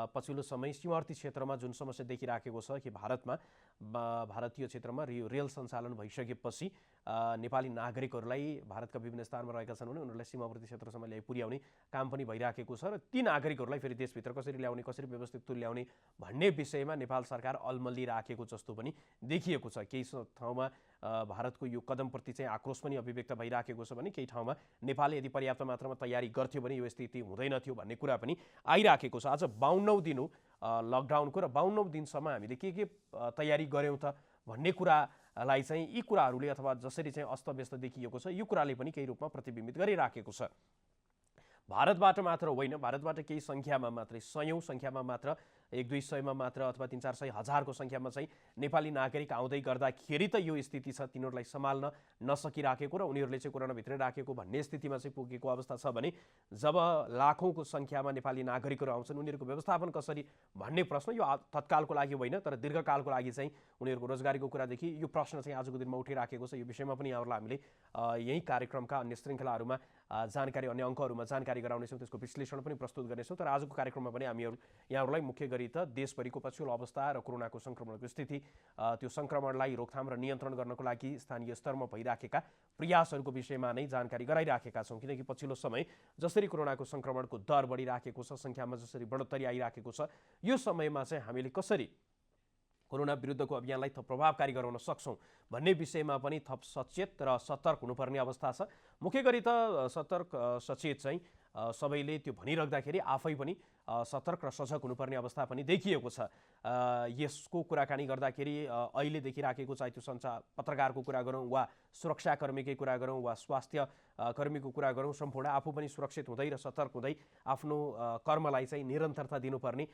पछिल्लो समय सीमावर्ती क्षेत्रमा जुन समस्या देखिराखेको छ कि भारतीय क्षेत्रमा रेल सञ्चालन भइसकेपछि नेपाली नागरिकहरूलाई भारतका विभिन्न स्थानमा रहेका छन् भने उनीहरूलाई सीमावर्ती क्षेत्रसम्म ल्याइ पुर्याउने काम पनि भइराखेको छ र ती नागरिकहरूलाई फेरि देशभित्र कसरी ल्याउने, कसरी व्यवस्थित तुल्याउने भन्ने विषयमा नेपाल सरकार अलमल्ली राखेको जस्तो पनि देखिएको छ। केही ठाउँमा भारतको यो कदमप्रति चाहिँ आक्रोश पनि अभिव्यक्त भइराखेको छ भने केही ठाउँमा नेपालले यदि पर्याप्त मात्रामा तयारी गर्थ्यो भने यो स्थिति हुँदैनथ्यो भन्ने कुरा पनि आइराखेको छ। आज 52औं दिन हो लकडाउनको र 52औं दिनसम्म हामीले के तयारी गऱ्यौँ त भन्ने कुरालाई चाहिँ यी कुराहरूले अथवा जसरी चाहिँ अस्तव्यस्त देखिएको छ यो कुराले पनि केही रूपमा प्रतिबिम्बित गरिराखेको छ। भारतबाट मात्र होइन, भारतबाट केही सङ्ख्यामा मात्रै, सयौँ सङ्ख्यामा मात्र, 100-200मा मात्र अथवा 300-400 हजारको सङ्ख्यामा चाहिँ नेपाली नागरिक आउँदै गर्दाखेरि त यो स्थिति छ तिनीहरूलाई सम्हाल्न नसकिराखेको र उनीहरूले चाहिँ कोरोनाभित्रै राखेको भन्ने स्थितिमा चाहिँ पुगेको अवस्था छ भने जब लाखौँको सङ्ख्यामा नेपाली नागरिकहरू आउँछन् उनीहरूको व्यवस्थापन कसरी भन्ने प्रश्न यो तत्कालको लागि होइन तर दीर्घकालको लागि चाहिँ उनीहरूको रोजगारीको कुरादेखि यो प्रश्न चाहिँ आजको दिनमा उठिराखेको छ। यो विषयमा पनि यहाँहरूलाई हामीले यही कार्यक्रमका अन्य श्रृङ्खलाहरूमा जानकारी, अन्य अङ्कहरूमा जानकारी गराउनेछौँ, त्यसको विश्लेषण पनि प्रस्तुत गर्नेछौँ। तर आजको कार्यक्रममा पनि हामी यहाँहरूलाई मुख्य गरी त देशभरिको पछिल्लो अवस्था र कोरोनाको सङ्क्रमणको स्थिति, त्यो सङ्क्रमणलाई रोकथाम र नियन्त्रण गर्नको लागि स्थानीय स्तरमा भइराखेका प्रयासहरूको विषयमा नै जानकारी गराइराखेका छौँ। किनकि पछिल्लो समय जसरी कोरोनाको सङ्क्रमणको दर बढिराखेको छ, सङ्ख्यामा जसरी बढोत्तरी आइराखेको छ, यो समयमा चाहिँ हामीले कसरी कोरोना विरुद्धको अभियानलाई थप प्रभावकारी गराउन सक्छौँ भन्ने विषयमा पनि थप सचेत र सतर्क हुनुपर्ने अवस्था छ। मुख्य गरी त सतर्क सचेत चाहिँ सबैले त्यो भनिराख्दाखेरि आफै पनि सतर्क र सजग हुनुपर्ने अवस्था पनि देखिएको छ यसको कुराकानी गर्दाखेरि अहिले देखिराखेको चाहे त्यो पत्रकारको कुरा गरौँ वा सुरक्षाकर्मीकै कुरा गरौँ वा स्वास्थ्य कर्मीको कुरा गरौँ, सम्पूर्ण आफू पनि सुरक्षित हुँदै र सतर्क हुँदै आफ्नो कर्मलाई चाहिँ निरन्तरता दिनुपर्ने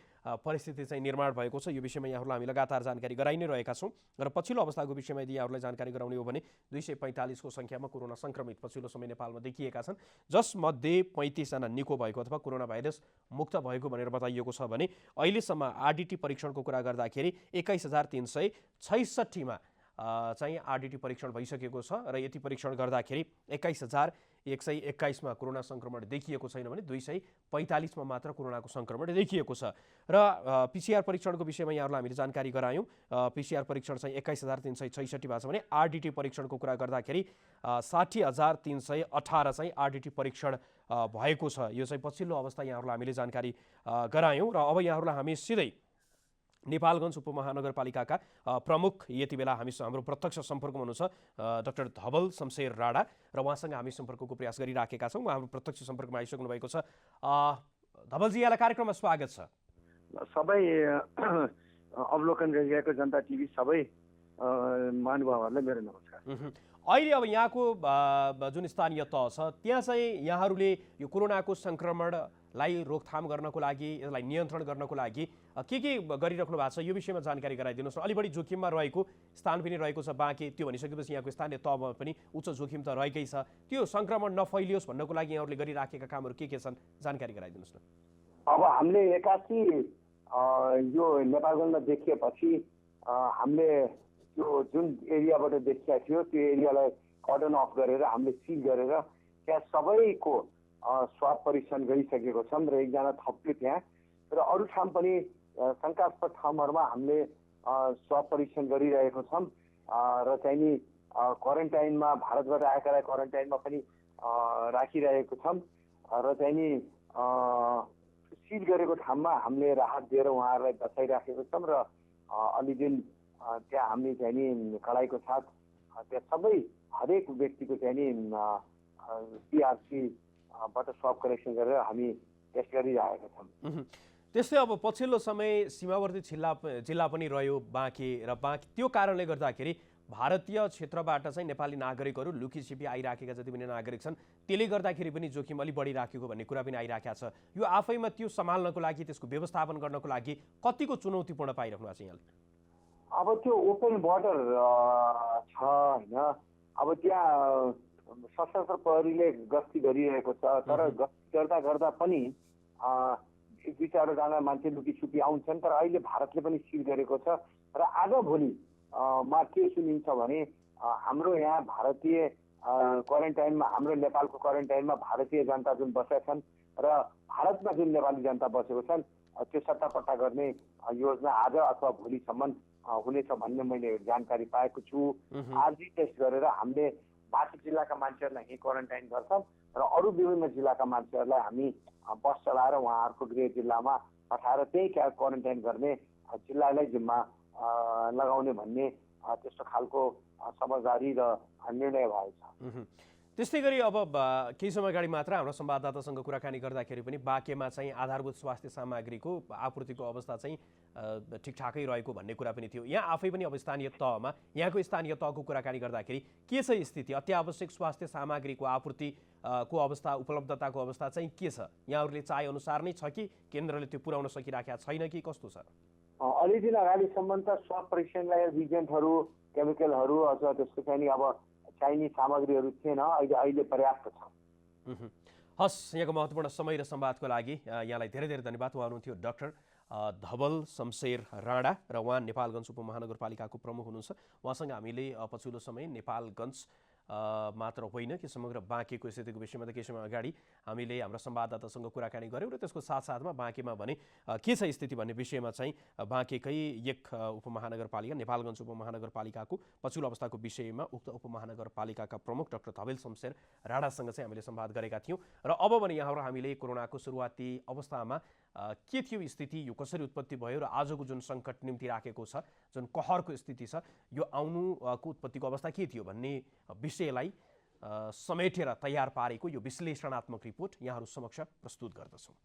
परिस्थिति चाहिँ निर्माण भएको छ। यो विषयमा यहाँहरूलाई हामी लगातार जानकारी गराइ नै रहेका छौँ र पछिल्लो अवस्थाको विषयमा यदि यहाँहरूलाई जानकारी गराउने हो भने 245 को सङ्ख्यामा कोरोना सङ्क्रमित पछिल्लो समय नेपालमा देखिएका छन्, जसमध्ये 35 जना निको भएको अथवा कोरोना भाइरस मुक्त भएको भनेर बताइएको छ भने अहिलेसम्म आरडिटी परीक्षणको कुरा गर्दाखेरि 21,366 मा चाहिँ आरडिटी परीक्षण भइसकेको छ र यति परीक्षण गर्दाखेरि 21,121 मा कोरोना सङ्क्रमण देखिएको छैन भने 245 मा मात्र कोरोनाको सङ्क्रमण देखिएको छ। र पिसिआर परीक्षणको विषयमा यहाँहरूलाई हामीले जानकारी गरायौँ। पिसिआर परीक्षण चाहिँ 21,366 भएको छ भने आरडिटी परीक्षणको कुरा गर्दाखेरि 60,318 चाहिँ आरडिटी परीक्षण भएको छ। यो चाहिँ पछिल्लो अवस्था यहाँहरूलाई हामीले जानकारी गरायौँ र अब यहाँहरूलाई हामी सिधै नेपालगञ्ज उपमहानगरपालिकाका प्रमुख यति बेला हाम्रो प्रत्यक्ष सम्पर्कमा हुनुहुन्छ डाक्टर धवल शमशेर राणा र उहाँसँग हामी सम्पर्कको प्रयास गरिराखेका छौँ। उहाँ हाम्रो प्रत्यक्ष सम्पर्कमा आइसक्नु भएको छ। धवलजी, यहाँलाई कार्यक्रममा स्वागत छ। सबै अवलोकन गरिरहेको जनता टिभी सबै महानुभावहरूलाई मेरो नमस्कार। अहिले अब यहाँको जुन स्थानीय तह छ त्यहाँ चाहिँ यहाँहरूले यो कोरोनाको सङ्क्रमणलाई रोकथाम गर्नको लागि, यसलाई नियन्त्रण गर्नको लागि के गरिराख्नु भएको छ यो विषयमा जानकारी गराइदिनुहोस् न। अलि बढी जोखिममा रहेको स्थान पनि रहेको छ बाँके, त्यो भनिसकेपछि यहाँको स्थानीय तहमा पनि उच्च जोखिम त रहेकै छ। त्यो सङ्क्रमण नफैलियोस् भन्नको लागि यहाँहरूले गरिराखेका कामहरू के छन् जानकारी गराइदिनुहोस् न। अब हामीले एक्कासी यो नेपालगञ्जमा देखिएपछि हामीले त्यो जुन एरियाबाट देखिएको थियो त्यो एरियालाई कर्डन अफ गरेर हामीले सिल गरेर त्यहाँ सबैको स्वाब परीक्षण गरिसकेको छौँ र एकजना थप्यो त्यहाँ र अरू ठाउँ पनि शङ्कास्पद ठाउँहरूमा हामीले स्वाब परीक्षण गरिरहेको छौँ र चाहिँ नि क्वारेन्टाइनमा भारतबाट आएकालाई क्वारेन्टाइनमा पनि राखिरहेको छौँ र चाहिँ नि सिल गरेको ठाउँमा हामीले राहत दिएर उहाँहरूलाई बचाइराखेको छौँ र अलि दिन त्यहाँ हामीले चाहिँ नि कडाइको साथ त्यहाँ सबै हरेक व्यक्तिको चाहिँ नि पिआरसीबाट स्वाब कलेक्सन गरेर हामी टेस्ट गरिरहेका छौँ। त्यस्तै अब पछिल्लो समय सीमावर्ती जिल्ला पनि रह्यो बाँके र त्यो कारणले गर्दाखेरि भारतीय क्षेत्रबाट चाहिँ नेपाली नागरिकहरू लुकीछिपी आइराखेका जति पनि नागरिक छन् त्यसले गर्दाखेरि पनि जोखिम अलि बढिराखेको भन्ने कुरा पनि आइराखेको छ। यो आफैमा त्यो सम्हाल्नको लागि, त्यसको व्यवस्थापन गर्नको लागि कतिको चुनौतीपूर्ण पाइराख्नु भएको छ यहाँले? अब त्यो ओपन बोर्डर छ होइन, अब त्यहाँ सशस्त्र प्रहरीले गस्ती गरिरहेको छ तर गस्ती गर्दा पनि एक दुई चारजना मान्छे लुकीछुपी आउँछन्। तर अहिले भारतले पनि सिल गरेको छ र आज भोलि मा के सुनिन्छ भने हाम्रो यहाँ भारतीय क्वारेन्टाइनमा, हाम्रो नेपालको क्वारेन्टाइनमा भारतीय जनता जुन बसेका छन् र भारतमा जुन नेपाली जनता बसेको छन् त्यो सट्टापट्टा गर्ने योजना आज अथवा भोलिसम्म हुनेछ भन्ने मैले जानकारी पाएको छु। आजै टेस्ट गरेर हामीले बाँकी जिल्लाका मान्छेहरूलाई यहीँ क्वारेन्टाइन गर्छौँ र अरू विभिन्न जिल्लाका मान्छेहरूलाई हामी बस चलाएर उहाँहरूको गृह जिल्लामा पठाएर त्यही क्वारेन्टाइन गर्ने जिल्लालाई जिम्मा लगाउने भन्ने त्यस्तो खालको समझदारी र निर्णय भएको छ। त्यस्तै गरी अब केही समय अगाडि मात्र हाम्रो संवाददातासँग कुराकानी गर्दाखेरि पनि बाँकेमा चाहिँ आधारभूत स्वास्थ्य सामग्रीको आपूर्तिको अवस्था चाहिँ ठिकठाकै रहेको भन्ने कुरा पनि थियो। यहाँ आफै पनि अब स्थानीय तहमा, यहाँको स्थानीय तहको कुराकानी गर्दाखेरि के छ स्थिति? अत्यावश्यक स्वास्थ्य सामग्रीको आपूर्तिको अवस्था, उपलब्धताको अवस्था चाहिँ के छ? यहाँहरूले चाहे अनुसार नै छ कि केन्द्रले त्यो पुर्याउन सकिराखेका छैन कि कस्तो छ? अलि दिन अगाडिसम्म त स्वाब परीक्षणलाई रिजेन्टहरू, केमिकलहरू अथवा त्यसको चाहिँ अब चाहिने सामग्रीहरू थिएन, अहिले पर्याप्त छ। हस्, यहाँको महत्त्वपूर्ण समय र संवादको लागि यहाँलाई धेरै धेरै धन्यवाद। उहाँ हुनुहुन्थ्यो डाक्टर धवल शमशेर राणा र उहाँ नेपालगञ्ज उपमहानगरपालिकाको प्रमुख हुनुहुन्छ। उहाँसँग हामीले पछिल्लो समय नेपालगञ्ज मात्र होइन कि समग्र बाँकेको स्थितिको विषयमा त केही समय अगाडि हामीले हाम्रा संवाददातासँग कुराकानी गऱ्यौँ र त्यसको साथसाथमा बाँकेमा भने के छ स्थिति भन्ने विषयमा चाहिँ बाँकेकै एक उपमहानगरपालिका, नेपालगञ्ज उपमहानगरपालिकाको पछिल्लो अवस्थाको विषयमा उक्त उपमहानगरपालिकाका प्रमुख डाक्टर धवल शमशेर राणासँग चाहिँ हामीले संवाद गरेका थियौँ। र अब भने यहाँहरू हामीले कोरोनाको सुरुवाती अवस्थामा के थियो स्थिति, यो कसरी उत्पत्ति भयो र आजको जुन सङ्कट निम्ति राखेको छ, जुन कहरको स्थिति छ, यो आउनुको उत्पत्तिको अवस्था के थियो भन्ने विषयलाई समेटेर तयार पारेको यो विश्लेषणात्मक रिपोर्ट यहाँहरू समक्ष प्रस्तुत गर्दछौँ।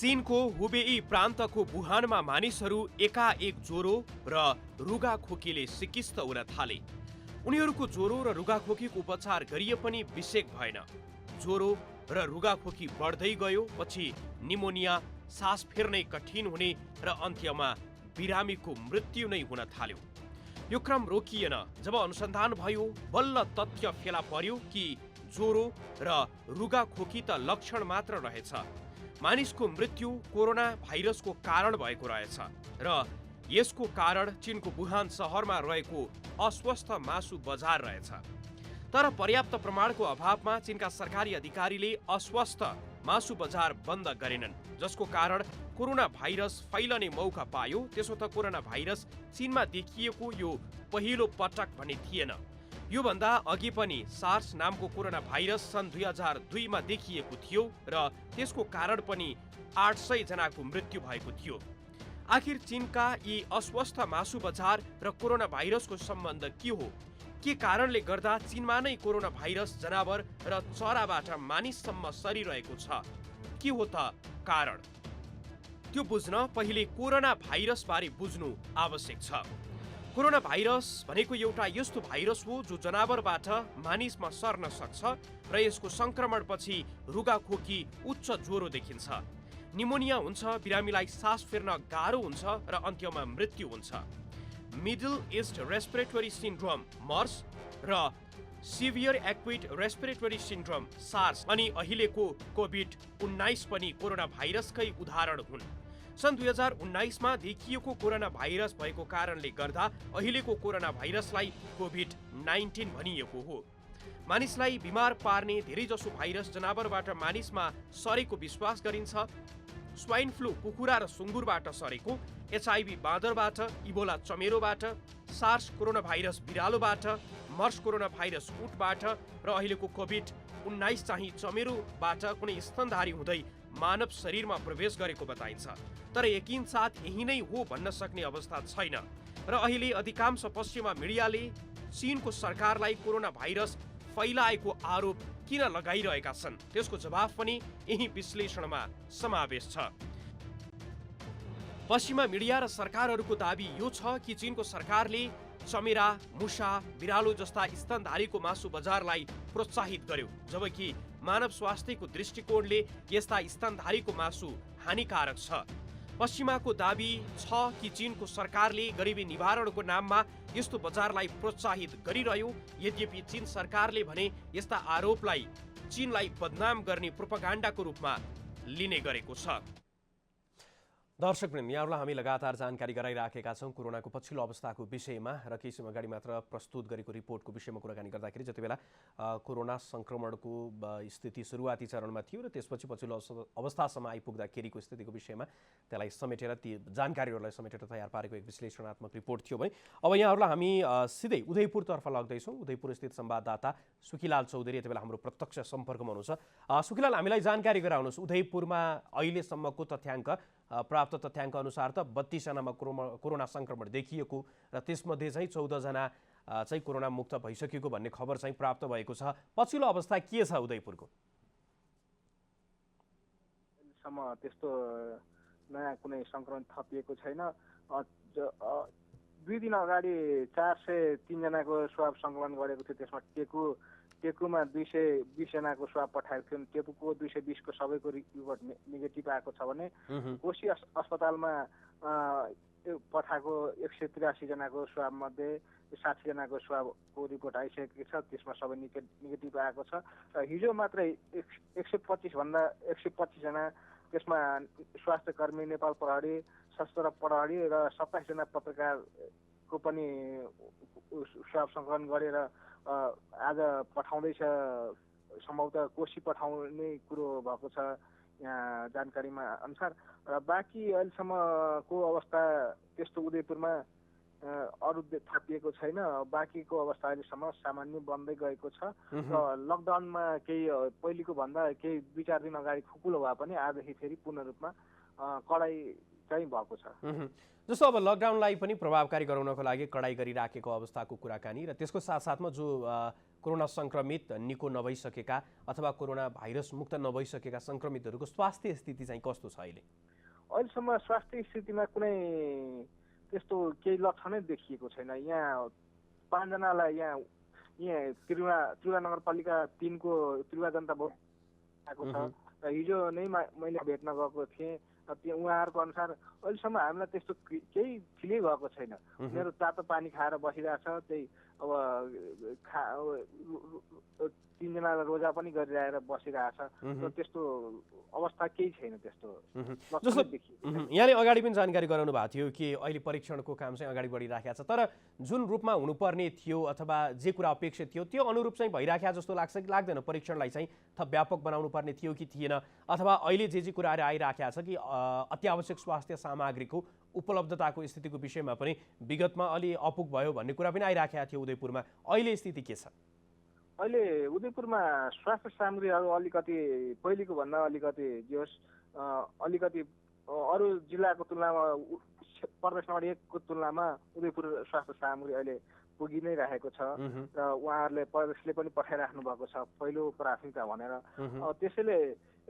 चीनको हुबेई प्रान्तको वुहानमा मानिसहरू एकाएक ज्वरो र रुगाखोकीले सिकिस्त हुन थाले। उनीहरूको ज्वरो र रुगाखोकीको उपचार गरिए पनि बिसेक भएन। ज्वरो र रुगाखोकी बढ्दै गयो, पछि निमोनिया, सास फेर्नै कठिन हुने र अन्त्यमा बिरामीको मृत्यु नै हुन थाल्यो। यो क्रम रोकिएन। जब अनुसन्धान भयो, बल्ल तथ्य फेला पर्यो कि ज्वरो र रुगाखोकी त लक्षण मात्र रहेछ। मानिसको मृत्यु कोरोना भाइरसको कारण भएको रहेछ र यसको कारण चीनको वुहान सहरमा रहेको अस्वस्थ मासु बजार रहेछ। तर पर्याप्त प्रमाणको अभावमा चीनका सरकारी अधिकारीले अस्वस्थ मासु बजार बन्द गरेनन्, जसको कारण कोरोना भाइरस फैलने मौका पायो। त्यसो त कोरोना भाइरस चीनमा देखिएको यो पहिलो पटक भने थिएन। योभन्दा अघि पनि सार्स नामको कोरोना भाइरस सन् 2002 मा देखिएको थियो र त्यसको कारण पनि 800 जनाको मृत्यु भएको थियो। आखिर चीनका यी अस्वस्थ मासु बजार र कोरोना भाइरसको सम्बन्ध के हो? के कारणले गर्दा चीनमा नै कोरोना भाइरस जनावर र चराबाट मानिससम्म सरिरहेको छ? के हो त कारण? त्यो बुझ्न पहिले कोरोना भाइरस बारे बुझ्नु आवश्यक छ। कोरोना भाइरस भनेको एउटा यस्तो भाइरस हो जो जनावरबाट मानिसमा सर्न सक्छ र यसको संक्रमणपछि रुगाखोकी, उच्च ज्वरो देखिन्छ, निमोनिया हुन्छ, बिरामीलाई सास फेर्न गाह्रो हुन्छ र अन्त्यमा मृत्यु हुन्छ। Middle east respiratory syndrome MERS र severe acute respiratory syndrome SARS अनि अहिलेको कोभिड-19 पनि कोरोना भाइरसकै उदाहरण हुन्। सन् 2019 मा देखिएको कोरोना भाइरस भएको कारणले गर्दा अहिलेको कोरोना भाइरसलाई कोभिड-19 भनिएको हो। मानिसलाई बिमार पार्ने धेरैजसो भाइरस जनावरबाट मानिसमा सरेको विश्वास गरिन्छ। स्वाइन फ्लू कुखुरा र सुँगुरबाट सरेको, HIV बाँदरबाट, इबोला चमेरोबाट, सार्स कोरोना भाइरस बिरालोबाट, मर्स कोरोना भाइरस उटबाट र अहिलेको कोभिड-19 चाहिँ चमेरोबाट कुनै स्तनधारी हुँदै मानव शरीरमा प्रवेश गरेको बताइन्छ। तर यकिन साथ यही नै हो भन्न सक्ने अवस्था छैन र अहिले अधिकांश पश्चिमा मिडियाले चीनको सरकारलाई कोरोना भाइरस फैलाएको आरोप किन लगाइरहेका छन्, त्यसको जवाफ पनि यही विश्लेषणमा समावेश छ। पश्चिमा मिडिया र सरकारहरूको दाबी यो छ कि चीनको सरकारले चमेरा, मुसा, बिरालो जस्ता स्तनधारीको मासु बजारलाई प्रोत्साहित गर्यो, जबकि मानव स्वास्थ्यको दृष्टिकोणले यस्ता स्तनधारीको मासु हानिकारक छ। पश्चिमाको दाबी छ कि चीनको सरकारले गरिबी निवारणको नाममा यस्तो बजारलाई प्रोत्साहित गरिरह्यो। यद्यपि चीन सरकारले भने यस्ता आरोपलाई चीनलाई बदनाम गर्ने प्रोपागान्डाको रूपमा लिने गरेको छ। दर्शकवृन्द, यहाँहरूलाई हामी लगातार जानकारी गराइराखेका छौँ कोरोनाको पछिल्लो अवस्थाको विषयमा र केही समय अगाडि मात्र प्रस्तुत गरेको रिपोर्टको विषयमा कुराकानी गर्दाखेरि जति बेला कोरोना संक्रमणको स्थिति सुरुवाती चरणमा थियो र त्यसपछि पछिल्लो अवस्थासम्म आइपुग्दाखेरिको स्थितिको विषयमा त्यसलाई समेटेर ती जानकारीहरूलाई समेटेर तयार पारेको एक विश्लेषणात्मक रिपोर्ट थियो भने अब यहाँहरूलाई हामी सिधै उदयपुरतर्फ लग्दैछौँ। उदयपुर स्थित संवाददाता सुखीलाल चौधरी यति बेला हाम्रो प्रत्यक्ष सम्पर्कमा हुनुहुन्छ। सुखीलाल, हामीलाई जानकारी गराउनुहोस्, उदयपुरमा अहिलेसम्मको तथ्याङ्क प्राप्त तथ्याङ्क अनुसार त 32 जनामा कोरोना संक्रमण देखिएको र त्यसमध्ये चाहिँ 14 जना चाहिँ कोरोना मुक्त भइसकेको भन्ने खबर चाहिँ प्राप्त भएको छ। पछिल्लो अवस्था के छ उदयपुरको? सम्म त्यस्तो नयाँ कुनै संक्रमण थपिएको छैन। 2 दिन अगाडि 403 जनाको स्वाब सङ्कलन गरेको थियो। त्यसमा टेकुमा 220 जनाको स्वाब पठाएको थियो। टेकुको 220 को सबैको रिपोर्ट नेगेटिभ आएको छ भने कोशी अस्पतालमा पठाएको 183 जनाको स्वाब मध्ये 60 जनाको स्वाबको रिपोर्ट आइसकेको छ। त्यसमा सबै नेगेटिभ आएको छ। हिजो मात्रै 125 जना, त्यसमा स्वास्थ्य कर्मी, नेपाल प्रहरी, सशस्त्र प्रहरी र 27 जना पत्रकारको पनि स्वाब सङ्कलन गरेर आज पठाउँदैछ। सम्भवतः कोशी पठाउने कुरो भएको छ यहाँ जानकारीमा अनुसार। र बाँकी अहिलेसम्मको अवस्था त्यस्तो उदयपुरमा अरू थपिएको छैन। बाँकीको अवस्था अहिलेसम्म सामान्य बन्दै गएको छ र लकडाउनमा केही पहिलेको भन्दा केही 2-4 दिन अगाडि खुकुलो भए पनि आजदेखि फेरि पूर्ण रूपमा कडाइ चाहिँ भएको छ। जस्तो अब लकडाउनलाई पनि प्रभावकारी गराउनको लागि कडाई गरिराखेको अवस्थाको कुराकानी र त्यसको साथसाथमा जो कोरोना सङ्क्रमित निको नभइसकेका अथवा कोरोना भाइरस मुक्त नभइसकेका सङ्क्रमितहरूको स्वास्थ्य स्थिति चाहिँ कस्तो छ अहिले? अहिलेसम्म स्वास्थ्य स्थितिमा कुनै त्यस्तो केही लक्षणै देखिएको छैन। यहाँ 5 जनालाई यहाँ त्रियुगा नगरपालिका 3 को त्रियुगा जनता भोट आएको छ र हिजो नै मैले भेट्न गएको थिएँ। उहाँहरूको अनुसार अहिलेसम्म हामीलाई त्यस्तो केही फिलै भएको छैन। उनीहरू तातो पानी खाएर बसिरहेछ। त्यही अब 3 जनालाई रोजा पनि गरिरहेर बसिरहेछ र त्यस्तो अवस्था केही छैन। त्यस्तो जस्तो यहाँले अगाडि पनि जानकारी गराउनु भएको थियो कि अहिले परीक्षणको काम चाहिँ अगाडि बढिराखेको छ, तर जुन रूपमा हुनुपर्ने थियो अथवा जे कुरा अपेक्षित थियो त्यो अनुरूप चाहिँ भइराखेको जस्तो लाग्छ कि लाग्दैन? परीक्षणलाई चाहिँ थप व्यापक बनाउनु पर्ने थियो कि थिएन, अथवा अहिले जे कुराहरू आइराखेको छ कि अत्यावश्यक स्वास्थ्य सामग्रीको उपलब्धताको स्थितिको विषयमा पनि विगतमा अलि अपुग भयो भन्ने कुरा पनि आइराखेको थियो उदयपुरमा, अहिले स्थिति के छ? अहिले उदयपुरमा स्वास्थ्य सामग्रीहरू अलिकति पहिलेको भन्दा अलिकति जे होस् अलिकति अरू जिल्लाको तुलनामा प्रदेश नम्बर 1 को तुलनामा उदयपुर स्वास्थ्य सामग्री अहिले पुगि नै रहेको छ र उहाँहरूले प्रदेशले पनि पठाइराख्नु भएको छ पहिलो प्राथमिकता भनेर। त्यसैले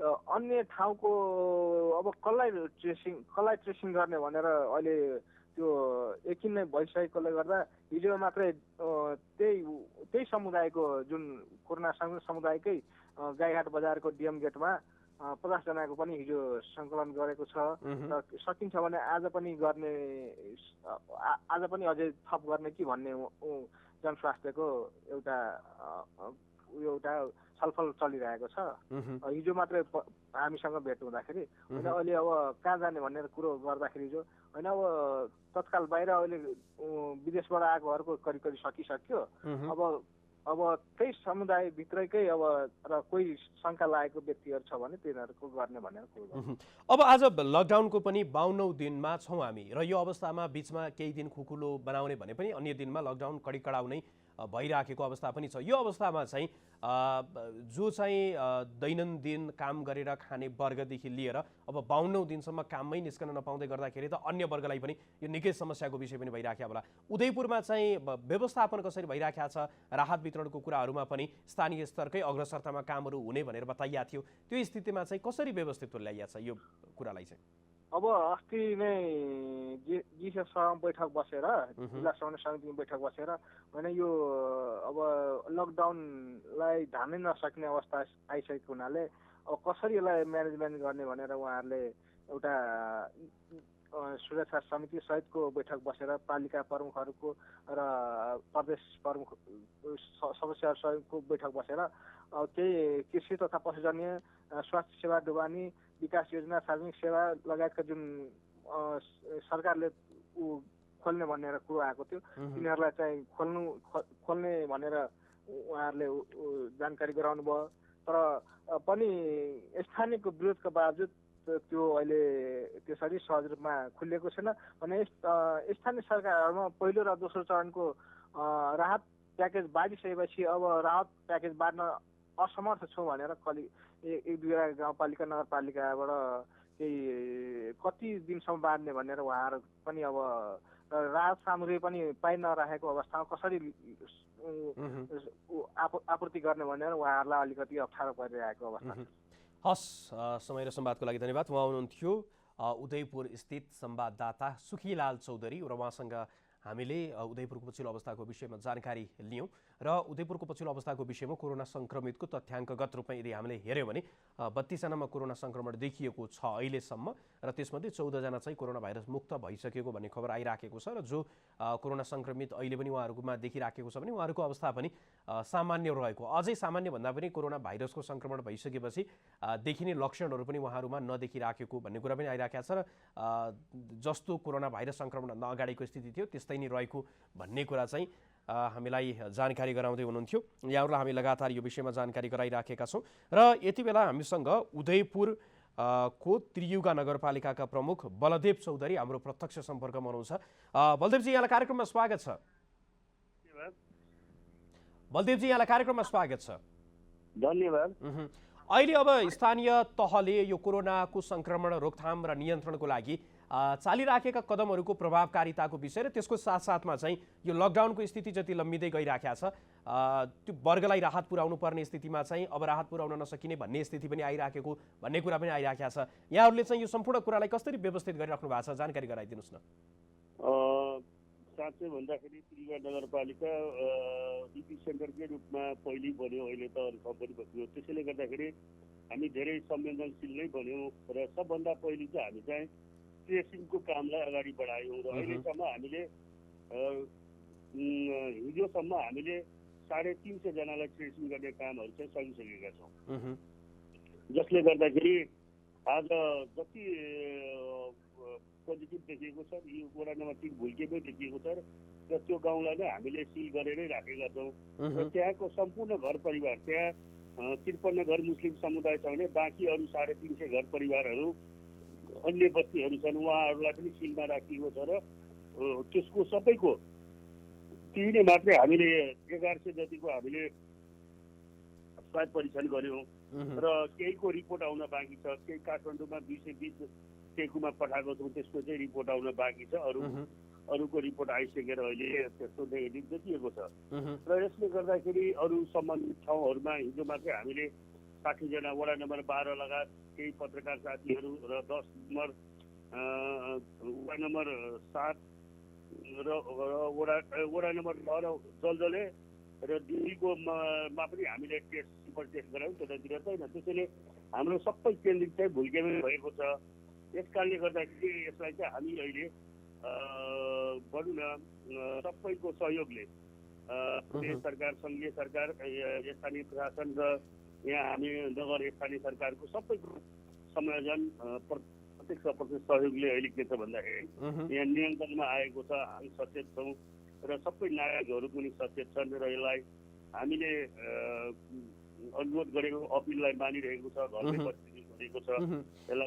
अन्य ठाउँको अब कसलाई ट्रेसिङ गर्ने भनेर अहिले त्यो यकिन नै भइसकेकोले गर्दा हिजो मात्रै त्यही समुदायको जुन कोरोना समुदायकै गाईघाट बजारको डिएम गेटमा 50 जनाको पनि हिजो सङ्कलन गरेको छ र सकिन्छ भने आज पनि अझै थप गर्ने कि भन्ने जनस्वास्थ्यको एउटा छलफल चलिरहेको छ। हिजो मात्रै हामीसँग भेट हुँदाखेरि होइन अहिले अब कहाँ जाने भनेर कुरो गर्दाखेरि हिजो होइन अब तत्काल बाहिर अहिले विदेशबाट आएकोहरूको करिब सकिसक्यो। अब त्यही समुदायभित्रकै अब र कोही शङ्का लागेको व्यक्तिहरू छ भने तिनीहरूको गर्ने भनेर कुरो। अब आज लकडाउनको पनि 52औं दिनमा छौँ हामी र यो अवस्थामा बिचमा केही दिन खुकुलो बनाउने भने पनि अन्य दिनमा लकडाउन कडाउ नै भइराखेको अवस्था पनि छ। यो अवस्थामा चाहिँ जो चाहिँ दैनन्दिन काम गरेर खाने वर्गदेखि लिएर अब 52औं दिनसम्म काममै निस्कन नपाउँदै गर्दाखेरि त अन्य वर्गलाई पनि यो निकै समस्याको विषय पनि भइराख्यो होला। उदयपुरमा चाहिँ व्यवस्थापन कसरी भइराखेको छ? राहत वितरणको कुराहरूमा पनि स्थानीय स्तरकै अग्रसरतामा कामहरू हुने भनेर बताइएको थियो। त्यो स्थितिमा चाहिँ कसरी व्यवस्थित ल्याइएको छ यो कुरालाई चाहिँ? अब अस्ति नै जिसिएससँग बैठक बसेर जिल्ला समन्वय समितिको बैठक बसेर होइन यो अब लकडाउनलाई धान्नै नसक्ने अवस्था आइसकेको हुनाले अब कसरी यसलाई म्यानेजमेन्ट गर्ने भनेर उहाँहरूले एउटा सुरक्षा समिति सहितको बैठक बसेर पालिका प्रमुखहरूको र प्रदेश प्रमुख सदस्यहरूसँगको बैठक बसेर केही कृषि तथा पशुजन्य स्वास्थ्य सेवा ढुवानी विकास योजना सार्वजनिक सेवा लगायतका जुन सरकारले खोल्ने भनेर कुरो आएको थियो तिनीहरूलाई चाहिँ खोल्ने भनेर उहाँहरूले जानकारी गराउनु भयो। तर पनि स्थानीयको विरोधका बावजुद त्यो अहिले त्यसरी सहज रूपमा खुलिएको छैन भने स्थानीय सरकारहरूमा पहिलो र दोस्रो चरणको राहत प्याकेज बाँडिसकेपछि अब राहत प्याकेज बाँड्न असमर्थ छौँ भनेर एक दुईवटा गाउँपालिका नगरपालिकाबाट केही कति दिनसम्म बाँड्ने भनेर उहाँहरू पनि अब राहत सामग्री पनि पाइ नराखेको अवस्थामा कसरी आपूर्ति गर्ने भनेर उहाँहरूलाई अलिकति अप्ठ्यारो परिरहेको अवस्था छ। हस्, समय र संवादको लागि धन्यवाद। उहाँ हुनुहुन्थ्यो उदयपुर स्थित संवाददाता सुखीलाल चौधरी र उहाँसँग हामीले उदयपुरको पछिल्लो अवस्थाको विषयमा जानकारी लियौँ र उदयपुरको पछिल्लो अवस्थाको विषयमा कोरोना सङ्क्रमितको तथ्याङ्कगत रूपमा यदि हामीले हेऱ्यौँ भने 32 जनामा कोरोना सङ्क्रमण देखिएको छ अहिलेसम्म र त्यसमध्ये 14 जना चाहिँ कोरोना भाइरस मुक्त भइसकेको भन्ने खबर आइराखेको छ र जो कोरोना सङ्क्रमित अहिले पनि उहाँहरूकोमा देखिराखेको छ भने उहाँहरूको अवस्था पनि सामान्य रहेको, अझै सामान्य भन्दा पनि कोरोना भाइरसको सङ्क्रमण भइसकेपछि देखिने लक्षणहरू पनि उहाँहरूमा नदेखिराखेको भन्ने कुरा पनि आइराखेको छ र जस्तो कोरोना भाइरस सङ्क्रमणभन्दा अगाडिको स्थिति थियो त्यस्तै नै रहेको भन्ने कुरा चाहिँ हामीलाई जानकारी गराउँदै हुनुहुन्थ्यो। यहाँहरूलाई हामी लगातार यो विषयमा जानकारी गराइराखेका छौँ र यति बेला हामीसँग उदयपुर को त्रियुगा नगरपालिकाका प्रमुख बलदेव चौधरी हाम्रो प्रत्यक्ष सम्पर्कमा हुनुहुन्छ। बलदेवजी, यहाँलाई कार्यक्रममा स्वागत छ। बलदेवजी, यहाँलाई कार्यक्रममा स्वागत छ। धन्यवाद। अहिले अब स्थानीय तहले यो कोरोनाको सङ्क्रमण रोकथाम र नियन्त्रणको लागि चालिराखेका कदमहरूको प्रभावकारिताको विषय र त्यसको साथसाथमा चाहिँ यो लकडाउनको स्थिति जति लम्बिँदै गइराखेको छ त्यो वर्गलाई राहत पुर्याउनु पर्ने स्थितिमा चाहिँ अब राहत पुर्याउन नसकिने भन्ने स्थिति पनि आइराखेको भन्ने कुरा पनि आइराखेको छ। यहाँहरूले चाहिँ यो सम्पूर्ण कुरालाई कसरी व्यवस्थित गरिराख्नु भएको छ जानकारी गराइदिनुहोस् न। साँच्चै भन्दाखेरि त्रिपुरा नगरपालिका इपी सेन्टरकै रूपमा पहिले बन्यो, अहिले त अरू पनि बस्यो। त्यसैले गर्दाखेरि हामी धेरै संवेदनशील नै बन्यौँ र सबभन्दा पहिले चाहिँ हामी चाहिँ ट्रेसिङको कामलाई अगाडि बढायौँ र अहिलेसम्म हामीले हिजोसम्म हामीले 350 जनालाई ट्रेसिङ गर्ने कामहरू चाहिँ सकिसकेका छौँ, जसले गर्दाखेरि आज जति पोजिटिभ देखिएको छ यो वडा नम्बर 3 भुल्केमै देखिएको छ र त्यो गाउँलाई नै हामीले सिल गरेरै राखेका छौँ र त्यहाँको सम्पूर्ण घर परिवार, त्यहाँ 53 घर मुस्लिम समुदाय छ भने बाँकी अरू 350 घर परिवारहरू अन्य बस्तीहरू छन्, उहाँहरूलाई पनि सिलमा राखिएको छ र त्यसको सबैको त्यही मात्रै हामीले 1100 जतिको हामीले स्वाद परीक्षण गऱ्यौँ र केहीको रिपोर्ट आउन बाँकी छ। केही काठमाडौँमा 220 टेकुमा पठाएको छौँ, त्यसको चाहिँ रिपोर्ट आउन बाँकी छ। अरूको रिपोर्ट आइसकेर अहिले त्यस्तो नेगेटिभ देखिएको छ र यसले गर्दाखेरि अरू सम्बन्धित ठाउँहरूमा हिजो मात्रै हामीले 60 जना वडा नम्बर 12 लगायत केही पत्रकार साथीहरू र 10 नम्बर वडा नम्बर 7 र वडा नम्बर 12 जलजले र दिल्लीको मा पनि हामीले टेस्ट गरायौँ, त्यतातिर छैन। त्यसैले हाम्रो सबै केन्द्रित चाहिँ भुल्केमै भएको छ। यस कारणले गर्दाखेरि यसलाई चाहिँ हामी अहिले भनौँ न सबैको सहयोगले प्रदेश सरकार, सङ्घीय सरकार, स्थानीय प्रशासन र यहाँ हामी नगर स्थानीय सरकारको सबैको संयोजन प्रत्यक्ष सहयोगले अहिले के छ भन्दाखेरि यहाँ नियन्त्रणमा आएको छ। हामी सचेत छौँ र सबै नागरिकहरू पनि सचेत छन् र यसलाई हामीले अनुरोध गरेको अपिललाई मानिरहेको छ, घरमै बसिरहेको छ।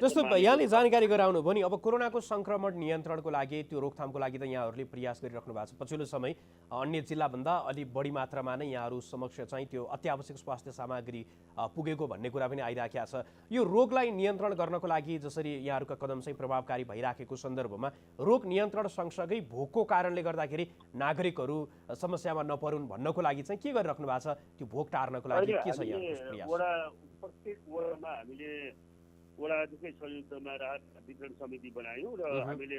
जस्तो यहाँले जानकारी गराउनु भयो नि, अब कोरोनाको संक्रमण नियन्त्रणको लागि, त्यो रोकथामको लागि त यहाँहरूले प्रयास गरिराख्नु भएको छ। पछिल्लो समय अन्य जिल्लाभन्दा अलि बढी मात्रामा नै यहाँहरू समक्ष चाहिँ त्यो अत्यावश्यक स्वास्थ्य सामग्री पुगेको भन्ने कुरा पनि आइराखेको छ। यो रोगलाई नियन्त्रण गर्नको लागि जसरी यहाँहरूका कदम चाहिँ प्रभावकारी भइराखेको सन्दर्भमा रोग नियन्त्रण सँगसँगै भोकको कारणले गर्दाखेरि नागरिकहरू समस्यामा नपरुन् भन्नको लागि चाहिँ के गरिराख्नु भएको छ? त्यो भोक टार्नको लागि के छ यहाँ प्रयास? प्रत्येक वडामा हामीले वडाकै संयुक्तमा राहत वितरण समिति बनायौँ र हामीले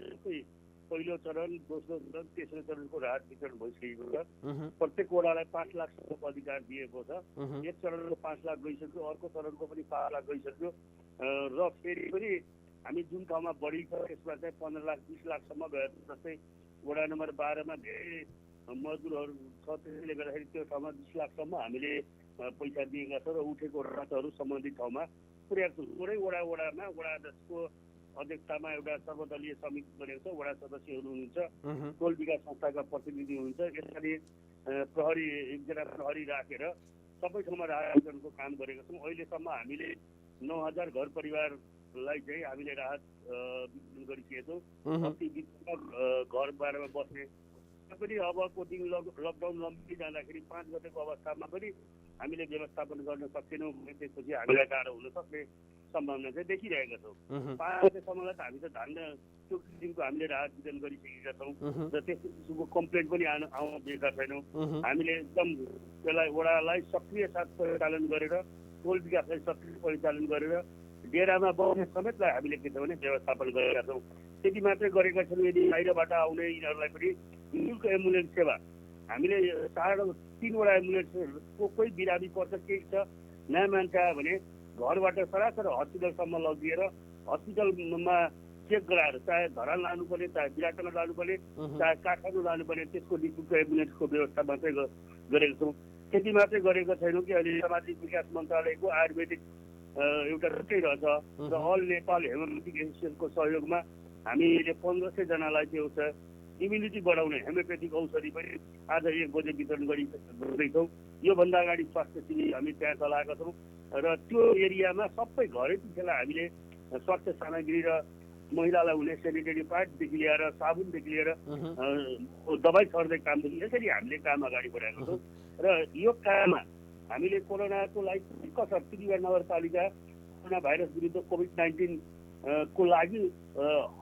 पहिलो चरण, दोस्रो चरण, तेस्रो चरणको राहत वितरण भइसकेको छ। प्रत्येक वडालाई 5 लाखसम्मको अधिकार दिएको छ। एक चरणको 5 लाख गइसक्यो, अर्को चरणको पनि 5 लाख गइसक्यो र फेरि पनि हामी जुन ठाउँमा बढी छ त्यसमा चाहिँ 15 लाख 20 लाखसम्म गएर जस्तै वडा नम्बर 12 मा धेरै मजदुरहरू छ, त्यसले गर्दाखेरि त्यो ठाउँमा 20 लाखसम्म हामीले पैसा दिएका छौँ र उठेको राहतहरू सम्बन्धित ठाउँमा पुर्याएको छौँ। थोरै वडामा वडा अध्यक्षको अध्यक्षतामा एउटा सर्वदलीय समिति बनेको छ, वडा सदस्यहरू हुनुहुन्छ, टोल विकास संस्थाका प्रतिनिधि हुनुहुन्छ। यसरी प्रहरी, एकजना प्रहरी राखेर सबै ठाउँमा राहत वितरणको काम गरेका छौँ। अहिलेसम्म हामीले 9000 घर परिवारलाई चाहिँ हामीले राहत वितरण गरिसकेका छौँ। कति घर बारमा बस्ने पनि अबको दिन लकडाउन लम्बी जाँदाखेरि 5 गतेको अवस्थामा पनि हामीले व्यवस्थापन गर्न सकेनौँ भने त्यसपछि हामीलाई गाह्रो हुन सक्ने सम्भावना चाहिँ देखिरहेका छौँ। 5 गतेसम्मलाई त हामी त धान्न त्यो किसिमको हामीले राहत वितरण गरिसकेका छौँ र त्यस्तो किसिमको कम्प्लेन पनि आउन दिएका छैनौँ। हामीले एकदम त्यसलाई वडालाई सक्रिय साथ परिचालन गरेर, टोल विकासलाई सक्रिय परिचालन गरेर डेरामा बस्ने समेतलाई हामीले के छ भने व्यवस्थापन गरेका छौँ। त्यति मात्रै गरेका छौँ। यदि बाहिरबाट आउने यिनीहरूलाई पनि निःशुल्क एम्बुलेन्स सेवा हामीले 3वटा एम्बुलेन्सको कोही बिरामी पर्छ, केही छ नयाँ मान्छे आयो भने घरबाट सरासर हस्पिटलसम्म लगिएर हस्पिटलमा चेक गराएर चाहे धरान लानुपर्ने, चाहे बिराटमा लानुपर्ने, चाहे काठमाडौँ लानुपर्ने, त्यसको निःशुल्क एम्बुलेन्सको व्यवस्था मात्रै गरेको छौँ। त्यति मात्रै गरेको छैनौँ कि अहिले सामाजिक विकास मन्त्रालयको आयुर्वेदिक एउटा रुटै रहेछ र अल नेपाल हेमोपेथिक एसोसिएसनको सहयोगमा हामीले 1500 जनालाई त्यो छ इम्युनिटी बढाउने हेमियोपेथिक औषधि पनि आज 1 बजे वितरण गर्दैछौँ। योभन्दा अगाडि स्वास्थ्य शिविर हामी त्यहाँ चलाएका छौँ र त्यो एरियामा सबै घरै पिछेलाई हामीले स्वास्थ्य सामग्री र महिलालाई हुने सेनिटरी प्याडदेखि लिएर साबुनदेखि लिएर दबाई छर्ने कामदेखि यसरी हामीले काम अगाडि बढाएका छौँ र यो काममा हामीले कोरोनाको लागि कसर त्रिपुरा नगरपालिका कोरोना भाइरस विरुद्ध कोभिड-19 को लागि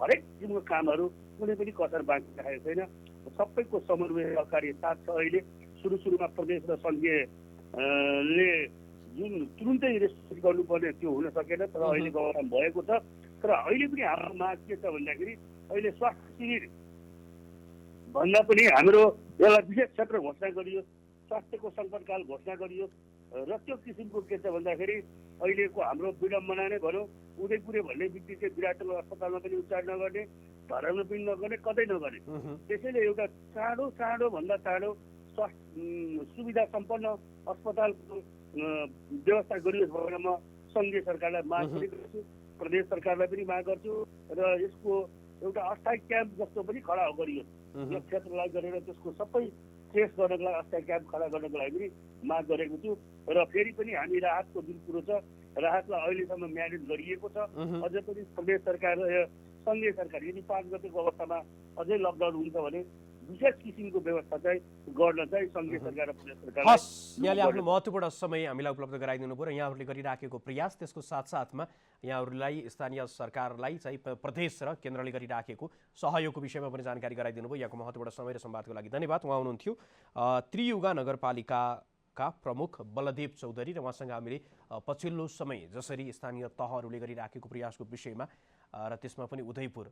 हरेक किसिमको कामहरू कुनै पनि कसर बाँकी राखेको छैन। सबैको समन्वय सहकार्य साथ छ। अहिले सुरुमा प्रदेश र सङ्घीयले जुन तुरुन्तै रेस्ट्रिक्ट गर्नुपर्ने त्यो हुन सकेन, तर अहिलेको अवस्था भएको छ। तर अहिले पनि हाम्रो माग के छ भन्दाखेरि अहिले स्वास्थ्य शिविर भन्दा पनि हाम्रो एउटा विशेष क्षेत्र घोषणा गरियो, स्वास्थ्यको सङ्कटकाल घोषणा गरियो। र त्यो किसिमको के छ भन्दाखेरि अहिलेको हाम्रो विडम्बना नै भनौँ, उदयपुरे भन्ने बित्तिकै विराटनगर अस्पतालमा पनि उपचार नगर्ने, धरानमा पनि नगर्ने, कतै नगर्ने। त्यसैले एउटा चाँडो भन्दा चाँडो स्वास्थ्य सुविधा सम्पन्न अस्पतालको व्यवस्था गरियोस् भनेर म सङ्घीय सरकारलाई माग पनि गर्छु, प्रदेश सरकारलाई पनि माग गर्छु। र यसको एउटा अस्थायी क्याम्प जस्तो पनि खडा गरियोस्। यो क्षेत्रलाई गरेर त्यसको सबै ट्रेस गर्नको लागि अस्थायी क्याम्प खडा गर्नको लागि पनि माग गरेको छु। र फेरि पनि हामी राहतको जुन कुरो छ, राहतलाई अहिलेसम्म म्यानेज गरिएको छ। अझै पनि प्रदेश सरकार र सङ्घीय सरकार यदि 5 गतेको अवस्थामा अझै लकडाउन हुन्छ भने विशेष किसिमको व्यवस्था चाहिँ गर्न चाहिँ सङ्घीय सरकार र प्रदेश सरकार। यहाँले आफ्नो महत्त्वपूर्ण समय हामीलाई उपलब्ध गराइदिनु भयो र यहाँहरूले गरिराखेको प्रयास, त्यसको साथसाथमा यहाँहरूलाई स्थानीय सरकारलाई चाहिँ प्रदेश र केन्द्रले गरिराखेको सहयोगको विषयमा पनि जानकारी गराइदिनु भयो। यहाँको महत्त्वपूर्ण समय र संवादको लागि धन्यवाद। उहाँ हुनुहुन्थ्यो त्रियुगा नगरपालिकाका प्रमुख बलदेव चौधरी र उहाँसँग हामीले पछिल्लो समय जसरी स्थानीय तहहरूले गरिराखेको प्रयासको विषयमा र त्यसमा पनि उदयपुर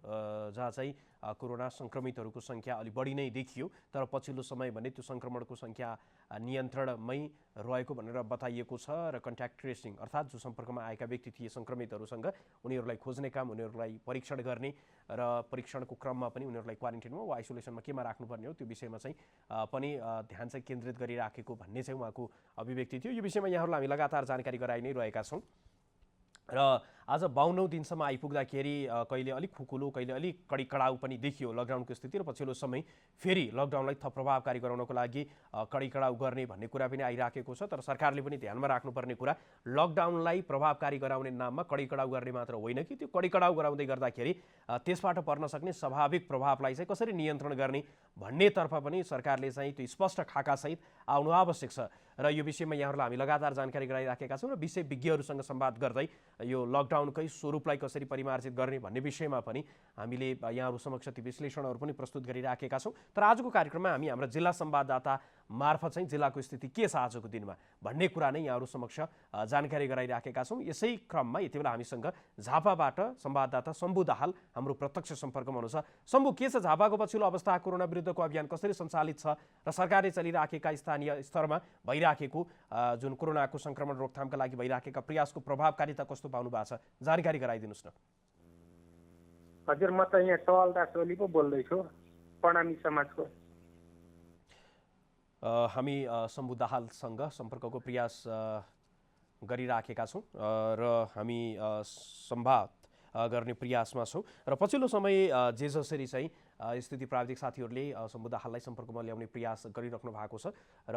जहाँ चाहिँ कोरोना सङ्क्रमितहरूको सङ्ख्या अलि बढी नै देखियो, तर पछिल्लो समय भने त्यो सङ्क्रमणको सङ्ख्या नियन्त्रणमै रहेको भनेर बताइएको छ। र कन्ट्याक्ट ट्रेसिङ अर्थात् जो सम्पर्कमा आएका व्यक्ति थिए सङ्क्रमितहरूसँग उनीहरूलाई खोज्ने काम, उनीहरूलाई परीक्षण गर्ने र परीक्षणको क्रममा पनि उनीहरूलाई क्वारेन्टाइनमा वा आइसोलेसनमा केमा राख्नुपर्ने हो त्यो विषयमा चाहिँ पनि ध्यान चाहिँ केन्द्रित गरिराखेको भन्ने चाहिँ उहाँको अभिव्यक्ति थियो। यो विषयमा यहाँहरूलाई हामी लगातार जानकारी गराइ नै रहेका छौँ। र आज 52औं दिनसम्म आइपुग्दाखेरि कहिले अलिक खुकुलो, कहिले अलिक कडी कडाउ पनि देखियो लकडाउनको स्थिति। र पछिल्लो समय फेरि लकडाउनलाई थप प्रभावकारी गराउनको लागि कडी कडाउ गर्ने भन्ने कुरा पनि आइराखेको छ। तर सरकारले पनि ध्यानमा राख्नुपर्ने कुरा लकडाउनलाई प्रभावकारी गराउने नाममा कडी कडाउ गर्ने मात्र होइन कि त्यो कडी कडाउ गराउँदै गर्दाखेरि त्यसबाट पर्न सक्ने स्वाभाविक प्रभावलाई चाहिँ कसरी नियन्त्रण गर्ने भन्नेतर्फ पनि सरकारले चाहिँ त्यो स्पष्ट खाकासहित आउनु आवश्यक छ। र यो विषयमा यहाँहरूलाई हामी लगातार जानकारी गराइराखेका छौँ र विषय विज्ञहरूसँग संवाद गर्दै यो लकडाउनकै स्वरूपलाई कसरी परिमार्जित गर्ने भन्ने विषयमा पनि हामीले यहाँहरू समक्ष ती विश्लेषणहरू पनि प्रस्तुत गरिराखेका छौँ। तर आजको कार्यक्रममा हामी हाम्रा जिल्ला संवाददाता मार्फत चाहिँ जिल्लाको स्थिति के छ आजको दिनमा भन्ने कुरा नै यहाँहरू समक्ष जानकारी गराइराखेका छौँ। यसै क्रममा यति बेला हामीसँग झापाबाट संवाददाता शम्भु दाहाल हाम्रो प्रत्यक्ष सम्पर्कमा हुनुहुन्छ। शम्भु, के छ झापाको पछिल्लो अवस्था? कोरोना विरुद्धको अभियान कसरी सञ्चालित छ र सरकारले चलिराखेका स्थानीय स्तरमा भइराखेको जुन कोरोनाको सङ्क्रमण रोकथामका लागि भइराखेका प्रयासको प्रभावकारिता कस्तो पाउनु भएको छ? जानकारी गराइदिनुहोस् न। हजुर, म त यहाँ सवालदास ओली पो बोल्दैछु, प्रणामी समाजको। हामी शम्भु दाहालसँग सम्पर्कको प्रयास गरिराखेका छौँ र हामी संवाद गर्ने प्रयासमा छौँ। र पछिल्लो समय जे जसरी चाहिँ स्थिति प्राविधिक साथीहरूले शम्भु दाहाललाई सम्पर्कमा ल्याउने प्रयास गरिराख्नु भएको छ र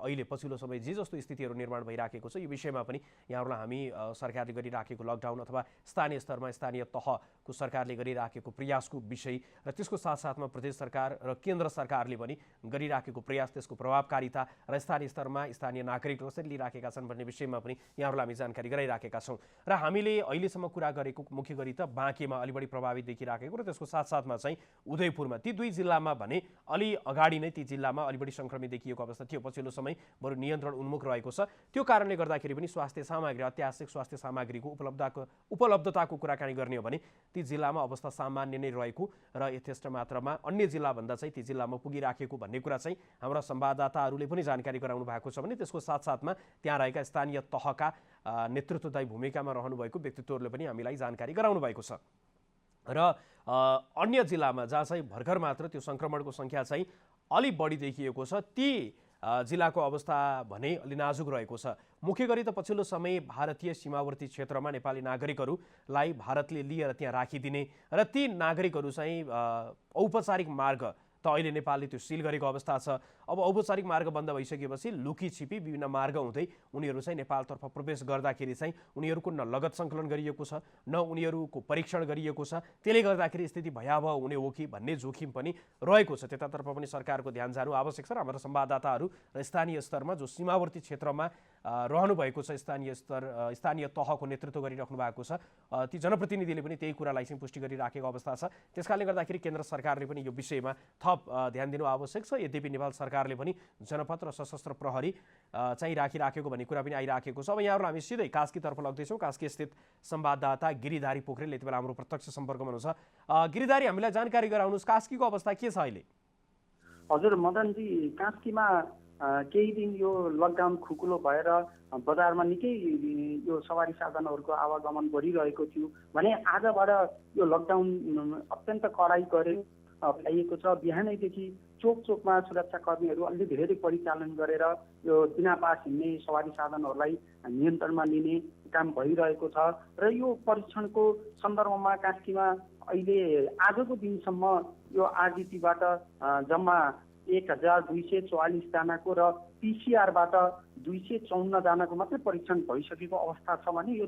अहिले पछिल्लो समय जे जस्तो स्थितिहरू निर्माण भइराखेको छ यो विषयमा पनि यहाँहरूलाई हामी सरकारले गरिराखेको लकडाउन अथवा स्थानीय स्तरमा स्थानीय तहको सरकारले गरिराखेको प्रयासको विषय र त्यसको साथसाथमा प्रदेश सरकार र केन्द्र सरकारले पनि गरिराखेको प्रयास, त्यसको प्रभावकारिता र स्थानीय स्तरमा स्थानीय नागरिक कसरी लिइराखेका छन् भन्ने विषयमा पनि यहाँहरूलाई हामी जानकारी गराइराखेका छौँ। र हामीले अहिलेसम्म कुरा गरेको मुख्य गरी त बाँकेमा अलि बढी प्रभावित देखिराखेको र त्यसको साथसाथमा चाहिँ उदयपुरमा, ती दुई जिल्लामा भने अलि अगाडि नै ती जिल्लामा अलि बढी सङ्क्रमित देखिएको अवस्था थियो। पछिल्लो समय बरु नियन्त्रण उन्मुख रहेको छ। त्यो कारणले गर्दाखेरि पनि स्वास्थ्य सामग्री, अत्यावश्यक स्वास्थ्य सामग्रीको उपलब्धताको कुराकानी गर्ने हो भने ती जिल्लामा अवस्था सामान्य नै रहेको र यथेष्ट मात्रामा अन्य जिल्लाभन्दा चाहिँ ती जिल्लामा पुगिराखेको भन्ने कुरा चाहिँ हाम्रा संवाददाताहरूले पनि जानकारी गराउनु भएको छ भने त्यसको साथसाथमा त्यहाँ रहेका स्थानीय तहका नेतृत्वदायी भूमिकामा रहनुभएको व्यक्तित्वहरूले पनि हामीलाई जानकारी गराउनु भएको छ। र अन्य जिल्लामा जहाँ चाहिँ भर्खर मात्र त्यो सङ्क्रमणको सङ्ख्या चाहिँ अलि बढी देखिएको छ ती जिल्लाको अवस्था भने अलि नाजुक रहेको छ। मुख्य गरी त पछिल्लो समय भारतीय सीमावर्ती क्षेत्रमा नेपाली नागरिकहरूलाई भारतले लिएर त्यहाँ राखिदिने र ती नागरिकहरू चाहिँ औपचारिक मार्ग त अहिले नेपालले त्यो सिल गरेको अवस्था छ। अब औपचारिक मार्ग बन्द भइसकेपछि लुकी छिपी विभिन्न मार्ग हुँदै उनीहरू चाहिँ नेपालतर्फ प्रवेश गर्दाखेरि चाहिँ उनीहरूको न लगत सङ्कलन गरिएको छ न उनीहरूको परीक्षण गरिएको छ। त्यसले गर्दाखेरि स्थिति भयावह हुने हो कि भन्ने जोखिम पनि रहेको छ। त्यतातर्फ पनि सरकारको ध्यान जानु आवश्यक छ र हाम्रो संवाददाताहरू र स्थानीय स्तरमा जो सीमावर्ती क्षेत्रमा रहनु भएको छ, स्थानीय तहको नेतृत्व गरिराख्नु भएको छ, ती जनप्रतिनिधिले पनि त्यही कुरालाई चाहिँ पुष्टि गरिराखेको अवस्था छ। त्यसकारणले गर्दाखेरि केन्द्र सरकारले पनि यो विषयमा थप ध्यान दिनु आवश्यक छ। यद्यपि नेपाल सरकारले पनि जनपथ र सशस्त्र प्रहरी चाहिँ राखिराखेको भन्ने कुरा पनि आइराखेको छ। अब यहाँहरूलाई हामी सिधै कास्कीतर्फ लग्दैछौँ। कास्की स्थित संवाददाता गिरिधारी पोखरेल यति बेला हाम्रो प्रत्यक्ष सम्पर्कमा हुनुहुन्छ। गिरिधारी, हामीलाई जानकारी गराउनुहोस्, कास्कीको अवस्था के छ अहिले? हजुर मदनजी, कास्कीमा केही दिन यो लकडाउन खुकुलो भएर बजारमा निकै यो सवारी साधनहरूको आवागमन बढिरहेको थियो भने आजबाट यो लकडाउन अत्यन्त कडाइ गरिएको छ। बिहानैदेखि चोकमा सुरक्षाकर्मीहरू अलि धेरै परिचालन गरेर यो बिना पास हिँड्ने सवारी साधनहरूलाई नियन्त्रणमा लिने काम भइरहेको छ र यो परीक्षणको सन्दर्भमा कास्कीमा अहिले आजको दिनसम्म यो आरडिटीबाट जम्मा 1244 जनाको र पिसिआरबाट 254 जनाको मात्रै परीक्षण भइसकेको अवस्था छ भने यो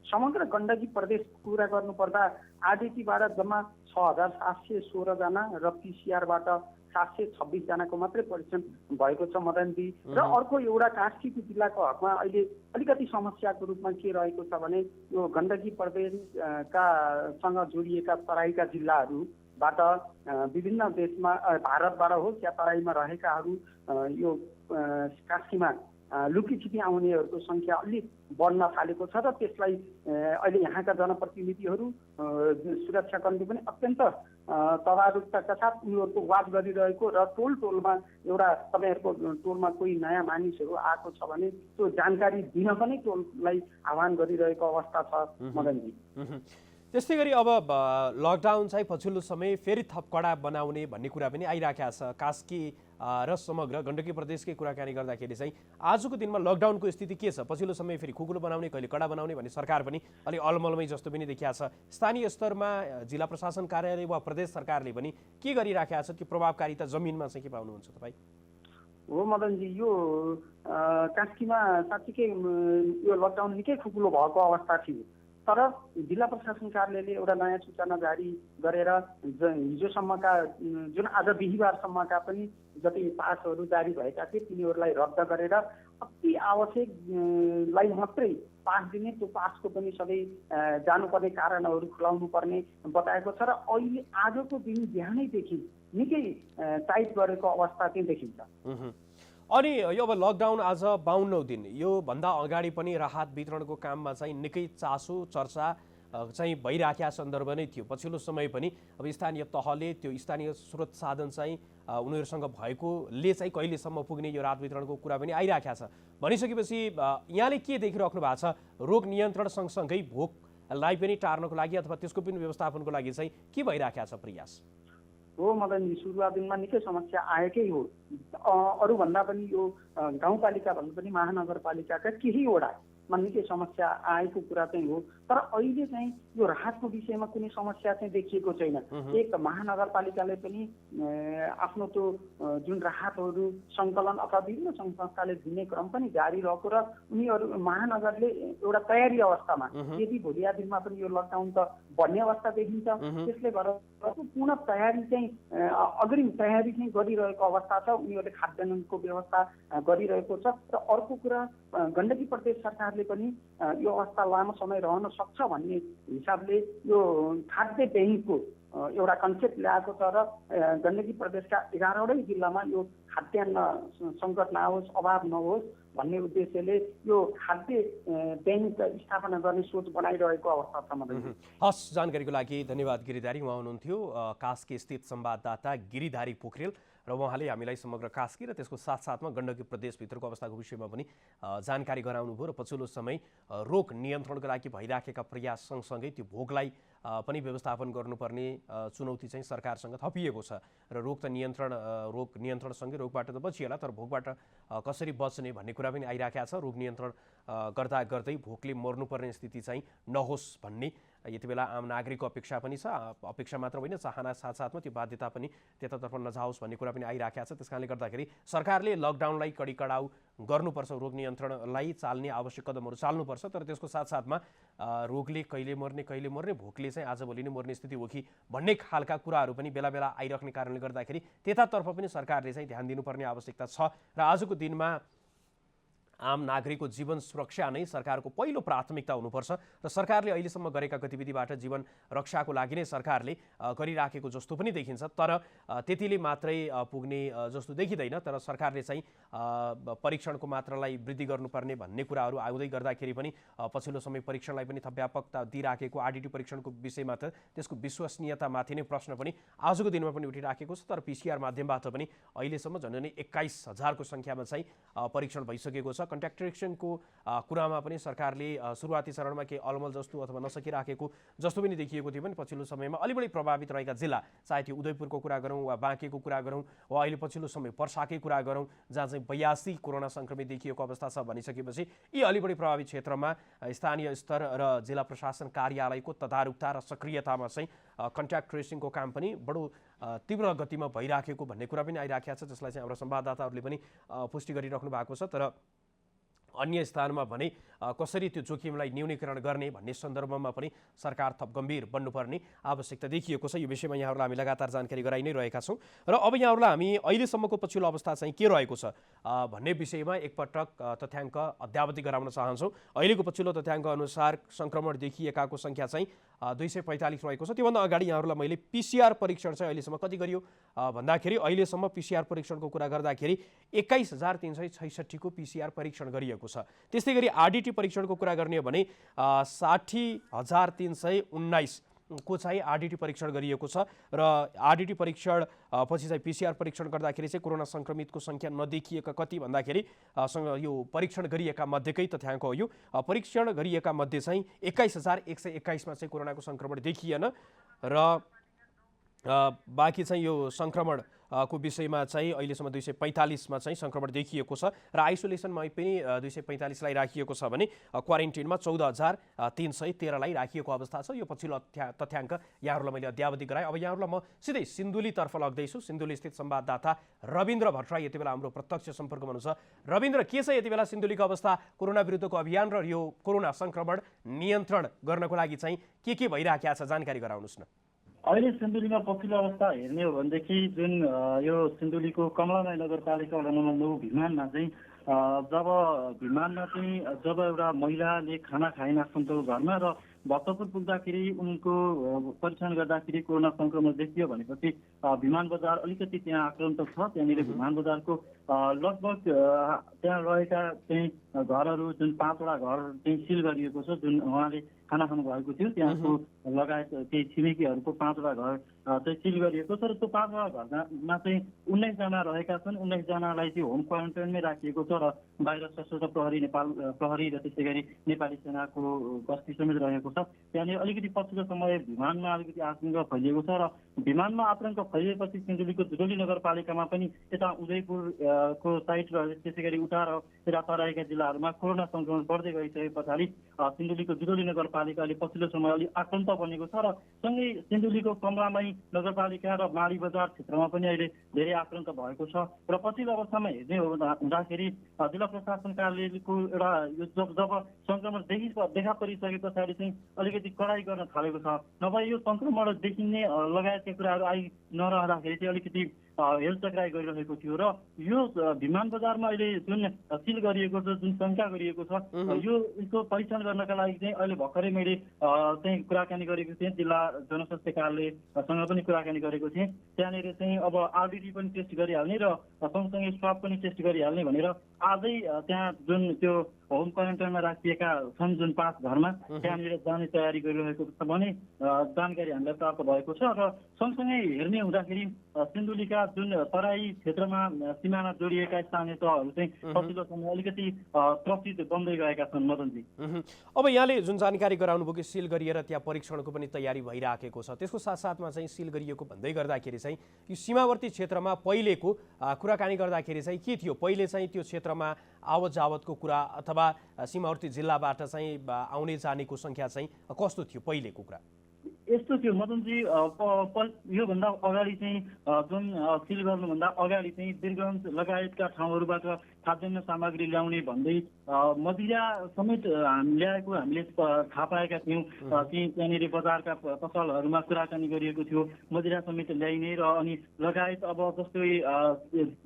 समग्र गण्डकी प्रदेश कुरा गर्नुपर्दा आरडिटीबाट जम्मा 6716 जना र पिसिआरबाट 726 जनाको मात्रै परीक्षण भएको छ मदनजी। र अर्को एउटा कास्कीको जिल्लाको हकमा अहिले अलिकति समस्याको रूपमा के रहेको छ भने यो गण्डकी प्रदेशका सँग जोडिएका तराईका जिल्लाहरूबाट विभिन्न देशमा भारतबाट होस् या तराईमा रहेकाहरू यो कास्कीमा लुकीछिपी आउनेहरूको सङ्ख्या अलि बढ्न थालेको छ र त्यसलाई अहिले यहाँका जनप्रतिनिधिहरू सुरक्षाकर्मी पनि अत्यन्त तदारुकताका साथ उनीहरूको वाच गरिरहेको र टोलमा एउटा तपाईँहरूको टोलमा कोही नयाँ मानिसहरू आएको छ भने त्यो जानकारी दिन पनि टोललाई आह्वान गरिरहेको अवस्था छ मदनजी। त्यस्तै गरी अब लकडाउन चाहिँ पछिल्लो समय फेरि थप कडा बनाउने भन्ने कुरा पनि आइराखेको छ। कास्की र समग्र गण्डकी प्रदेशकै कुराकानी गर्दाखेरि चाहिँ आजको दिनमा लकडाउनको स्थिति के छ? पछिल्लो समय फेरि खुकुलो बनाउने, कहिले कडा बनाउने भन्ने सरकार पनि अलि अलमलमै जस्तो पनि देखिया छ। स्थानीय स्तरमा जिल्ला प्रशासन कार्यालय वा प्रदेश सरकारले पनि के गरिराखेका छ? त्यो प्रभावकारिता जमिनमा चाहिँ के पाउनुहुन्छ तपाईँ? हो मदनजी, यो कास्कीमा साँच्चीकै यो लकडाउन निकै खुकुलो भएको अवस्था थियो, तर जिल्ला प्रशासन कार्यालयले एउटा नयाँ सूचना जारी गरेर हिजोसम्मका जुन आज बिहिबारसम्मका पनि जति पासहरू जारी भएका थिए तिनीहरूलाई रद्द गरेर अति आवश्यकलाई मात्रै पास दिने, त्यो पासको पनि सबै जानुपर्ने कारणहरू खुलाउनु पर्ने बताएको छ र अहिले आजको दिन बिहानैदेखि निकै टाइट गरेको अवस्था चाहिँ देखिन्छ। अनि यो अब लकडाउन आज 52औं दिन, यो भन्दा अगाडि पनि राहत वितरणको काममा चाहिँ निकै चासो चर्चा चाहिँ भइराखेका सन्दर्भ नै थियो। पछिल्लो समय पनि अब स्थानीय तहले त्यो स्थानीय स्रोत साधन चाहिँ उनीहरूसँग भएकोले चाहिँ कहिलेसम्म पुग्ने यो राहत वितरणको कुरा पनि आइराखेको छ। भनिसकेपछि यहाँले के देखिराख्नु भएको छ? रोग नियन्त्रण सँगसँगै भोकलाई पनि टार्नको लागि अथवा त्यसको पनि व्यवस्थापनको लागि चाहिँ के भइराखेको छ प्रयास? हो मदनजी, सुरुवात दिनमा निकै समस्या आएकै हो। अरूभन्दा पनि यो गाउँपालिका भन्दा पनि महानगरपालिकाका केही वडामा निकै समस्या आएको कुरा चाहिँ हो, तर अहिले चाहिँ यो राहतको विषयमा कुनै समस्या चाहिँ देखिएको छैन। एक महानगरपालिकाले पनि आफ्नो त्यो जुन राहतहरू सङ्कलन अथवा विभिन्न सङ्घ संस्थाले दिने क्रम पनि जारी रहेको र उनीहरू महानगरले एउटा तयारी अवस्थामा, यदि भोलिका दिनमा पनि यो लकडाउन त बढ्ने अवस्था देखिन्छ, त्यसले गर्दा पूर्ण तयारी चाहिँ अग्रिम तयारी चाहिँ गरिरहेको अवस्था छ। उनीहरूले खाद्यान्नको व्यवस्था गरिरहेको छ र अर्को कुरा गण्डकी प्रदेश सरकारले पनि यो अवस्था लामो समय रहन सक्छ भन्ने हिसाबले यो खाद्य ब्याङ्कको एउटा कन्सेप्ट ल्याएको छ र गण्डकी प्रदेशका 11वटै जिल्लामा यो खाद्यान्न सङ्कट नहोस्, अभाव नहोस् भन्ने उद्देश्यले यो खाद्य ब्याङ्क स्थापना गर्ने सोच बनाइरहेको अवस्था छ। हस्, जानकारीको लागि धन्यवाद गिरिधारी। उहाँ हुनुहुन्थ्यो कास्की स्थित संवाददाता गिरिधारी पोखरेल र उहाँले हामीलाई समग्र कास्की र त्यसको साथसाथमा गण्डकी प्रदेशभित्रको अवस्थाको विषयमा पनि जानकारी गराउनुभयो र पछिल्लो समय रोग नियन्त्रणको लागि भइराखेका प्रयास सँगसँगै त्यो भोगलाई पनि व्यवस्थापन गर्नुपर्ने चुनौती चाहिँ सरकारसँग थपिएको छ र रोग नियन्त्रणसँगै रोगबाट त बचिएला, तर भोगबाट कसरी बच्ने भन्ने कुरा पनि आइराखेको छ। रोग नियन्त्रण गर्दा गर्दै भोकले मर्नुपर्ने स्थिति चाहिँ नहोस् भन्ने यति बेला आम नागरिकको अपेक्षा पनि छ। अपेक्षा मात्र होइन, चाहना साथसाथमा त्यो बाध्यता पनि त्यतातर्फ नजाओस् भन्ने कुरा पनि आइराखेको छ। त्यसकारणले गर्दाखेरि सरकारले लकडाउनलाई कडाउ गर्नुपर्छ, रोग नियन्त्रणलाई चाल्ने आवश्यक कदमहरू चाल्नुपर्छ, तर त्यसको साथसाथमा रोगले कहिले मर्ने भोकले चाहिँ आजभोलि नै मर्ने स्थिति हो कि भन्ने खालका कुराहरू पनि बेला बेला आइराख्ने कारणले गर्दाखेरि त्यतातर्फ पनि सरकारले चाहिँ ध्यान दिनुपर्ने आवश्यकता छ। र आजको दिनमा आम नागरिकको जीवन सुरक्षा नै सरकारको पहिलो प्राथमिकता हुनुपर्छ र सरकारले अहिलेसम्म गरेका गतिविधिबाट जीवन रक्षाको लागि नै सरकारले गरिराखेको जस्तो पनि देखिन्छ। तर त्यतिले मात्रै पुग्ने जस्तो देखिँदैन। तर सरकारले चाहिँ परीक्षणको मात्रालाई वृद्धि गर्नुपर्ने भन्ने कुराहरू आउँदै गर्दाखेरि पनि पछिल्लो समय परीक्षणलाई पनि थप व्यापकता दिइराखेको आरडिटी परीक्षणको विषयमा त त्यसको विश्वसनीयतामाथि नै प्रश्न पनि आजको दिनमा पनि उठिराखेको छ। तर पिसिआर माध्यमबाट पनि अहिलेसम्म झन्डै 21,000को सङ्ख्यामा चाहिँ परीक्षण भइसकेको छ। कन्ट्याक्ट ट्रेसिङको कुरामा पनि सरकारले सुरुवाती चरणमा केही अलमल जस्तो अथवा नसकिराखेको जस्तो पनि देखिएको थियो। पनि पछिल्लो समयमा अलि बढी प्रभावित रहेका जिल्ला, चाहे त्यो उदयपुरको कुरा गरौँ वा बाँकेको कुरा गरौँ वा अहिले पछिल्लो समय पर्साकै कुरा गरौँ जहाँ चाहिँ 82 कोरोना सङ्क्रमित देखिएको अवस्था छ भनिसकेपछि यी अलि बढी प्रभावित क्षेत्रमा स्थानीय स्तर र जिल्ला प्रशासन कार्यालयको तदारुकता र सक्रियतामा चाहिँ कन्ट्याक्ट ट्रेसिङको काम पनि बडो तीव्र गतिमा भइराखेको भन्ने कुरा पनि आइराखेको छ, जसलाई चाहिँ हाम्रो संवाददाताहरूले पनि पुष्टि गरिराख्नु भएको छ। तर अन्य स्थानमा भने कसरी त्यो जोखिमलाई न्यूनीकरण गर्ने भन्ने सन्दर्भमा पनि सरकार थप गम्भीर बन्नुपर्ने आवश्यकता देखिएको छ। यो विषयमा यहाँहरूलाई हामी लगातार जानकारी गराइ नै रहेका छौँ र अब यहाँहरूलाई हामी अहिलेसम्मको पछिल्लो अवस्था चाहिँ के रहेको छ भन्ने विषयमा एकपटक तथ्याङ्क अद्यावधि गराउन चाहन्छौँ। अहिलेको पछिल्लो तथ्याङ्क अनुसार सङ्क्रमण देखिएकाको सङ्ख्या चाहिँ 245 रहेको छ। त्योभन्दा अगाडि यहाँहरूलाई मैले पिसिआर परीक्षण चाहिँ अहिलेसम्म कति गरियो भन्दाखेरि अहिलेसम्म पिसिआर परीक्षणको कुरा गर्दाखेरि 21,366 को पिसिआर परीक्षण गरिएको छ। त्यस्तै गरी आरडिटी परीक्षणको कुरा गर्ने हो भने 60,319 को चाहिँ आरडिटी परीक्षण गरिएको छ र आरडिटी परीक्षण पछि चाहिँ पिसिआर परीक्षण गर्दाखेरि चाहिँ कोरोना सङ्क्रमितको सङ्ख्या नदेखिएका कति भन्दाखेरि यो परीक्षण गरिएका मध्येकै तथ्याङ्क हो। यो परीक्षण गरिएका मध्ये चाहिँ 21,121 मा चाहिँ कोरोनाको सङ्क्रमण देखिएन र बाँकी चाहिँ यो सङ्क्रमण को विषयमा चाहिँ अहिलेसम्म 245 मा चाहिँ सङ्क्रमण देखिएको छ र आइसोलेसनमा पनि 245 लाई राखिएको छ भने क्वारेन्टिनमा 14,313 लाई राखिएको अवस्था छ। यो पछिल्लो तथ्याङ्क यहाँहरूलाई मैले अद्यावधि गराएँ। अब यहाँहरूलाई म सिधै सिन्धुलीतर्फ लग्दैछु। सिन्धुली स्थित संवाददाता रविन्द्र भट्टराई यति बेला हाम्रो प्रत्यक्ष सम्पर्कमा हुनुहुन्छ। रविन्द्र, के छ यति बेला सिन्धुलीको अवस्था? कोरोना विरुद्धको अभियान र यो कोरोना सङ्क्रमण नियन्त्रण गर्नको लागि चाहिँ के भइराखेको छ, जानकारी गराउनुहोस् न। अहिले सिन्धुलीमा पछिल्लो अवस्था हेर्ने हो भनेदेखि जुन यो सिन्धुलीको कमलामाई नगरपालिका वडा नम्बर 9 भिमानमा चाहिँ जब एउटा महिलाले खाना खाइन आफन्तो घरमा र भक्तपुर पुग्दाखेरि उनको परीक्षण गर्दाखेरि कोरोना सङ्क्रमण देखियो भनेपछि विमान बजार अलिकति त्यहाँ आक्रान्त छ। त्यहाँनिर विमान बजारको लगभग त्यहाँ रहेका चाहिँ घरहरू जुन 5वटा घर चाहिँ सिल गरिएको छ। जुन उहाँले खाना खानु भएको थियो त्यहाँको लगायत केही छिमेकीहरूको 5वटा घर चाहिँ सिल गरिएको छ र त्यो 5वटा घरमा चाहिँ 19 जना रहेका छन्। 19 जनालाई चाहिँ होम क्वारेन्टाइनमै राखिएको छ र बाहिर सशस्त्र प्रहरी, नेपाल प्रहरी र त्यसै गरी नेपाली सेनाको गस्ती समेत रहेको छ। त्यहाँनिर अलिकति पछिल्लो समय विमानमा अलिकति आतङ्क फैलिएको छ र विमानमा आतङ्क फैलिएपछि सिन्धुलीको जुडोली नगरपालिकामा पनि यता उदयपुरको साइड र त्यसै गरी उता र यता तराईका जिल्लाहरूमा कोरोना सङ्क्रमण बढ्दै गइसके पछाडि सिन्धुलीको जुडोली नगरपालिका अहिले पछिल्लो समय अलिक आक्रान्त बनेको छ र सँगै सिन्धुलीको कमलामाई नगरपालिका र माली बजार क्षेत्रमा पनि अहिले धेरै आक्रान्त भएको छ। र पछिल्लो अवस्थामा हेर्ने हो हुँदाखेरि जिल्ला प्रशासन कार्यालयको एउटा जब सङ्क्रमण देखा परिसके पछाडि चाहिँ अलिकति कडाइ गर्न थालेको छ। नभए यो सङ्क्रमण देखिने लगायतका कुराहरू आइ नरहँदाखेरि चाहिँ अलिकति हेलचक्राइ गरिरहेको थियो र यो विमान बजारमा अहिले जुन सिल गरिएको छ, जुन शङ्का गरिएको छ, यसको परीक्षण गर्नका लागि चाहिँ अहिले भर्खरै मैले चाहिँ कुराकानी गरेको थिएँ। जिल्ला जनस्वास्थ्य कार्यालयसँग पनि कुराकानी गरेको थिएँ। त्यहाँनिर चाहिँ अब आरडिटी पनि टेस्ट गरिहाल्ने र सँगसँगै स्वाब पनि टेस्ट गरिहाल्ने भनेर आजै त्यहाँ जुन त्यो होम क्वारेन्टाइनमा राखिएका छन् जुन 5 घरमा त्यहाँनिर जाने तयारी गरिरहेको छ भने जानकारी हामीलाई प्राप्त भएको छ। र सँगसँगै हेर्ने हुँदाखेरि सिन्धुलीका जुन तराई क्षेत्रमा सिमाना जोडिएका स्थानीय तहहरू चाहिँ पछिल्लो समय अलिकति त्रसित बन्दै गएका छन्। मदनजी, अब यहाँले जुन जानकारी गराउनु भयो कि सिल गरिएर त्यहाँ परीक्षणको पनि तयारी भइराखेको छ, त्यसको साथसाथमा चाहिँ सिल गरिएको भन्दै गर्दाखेरि चाहिँ यो सीमावर्ती क्षेत्रमा पहिलेको कुराकानी गर्दाखेरि चाहिँ के थियो? पहिले चाहिँ त्यो क्षेत्रमा आवत जावतको कुरा अथवा सीमावर्ती जिल्लाबाट चाहिँ आउने जानेको सङ्ख्या चाहिँ कस्तो थियो पहिलेको कुरा? यस्तो थियो मदनजी, योभन्दा अगाडि चाहिँ जुन सिल गर्नुभन्दा अगाडि चाहिँ वीरगञ्ज लगायतका ठाउँहरूबाट खाद्यान्न सामग्री ल्याउने भन्दै मदिरा समेत ल्याएको हामीले थाहा पाएका थियौँ। त्यहाँनिर बजारका पसलहरूमा कुराकानी गरिएको थियो, मदिरा समेत ल्याइने र अनि लगायत अब जस्तै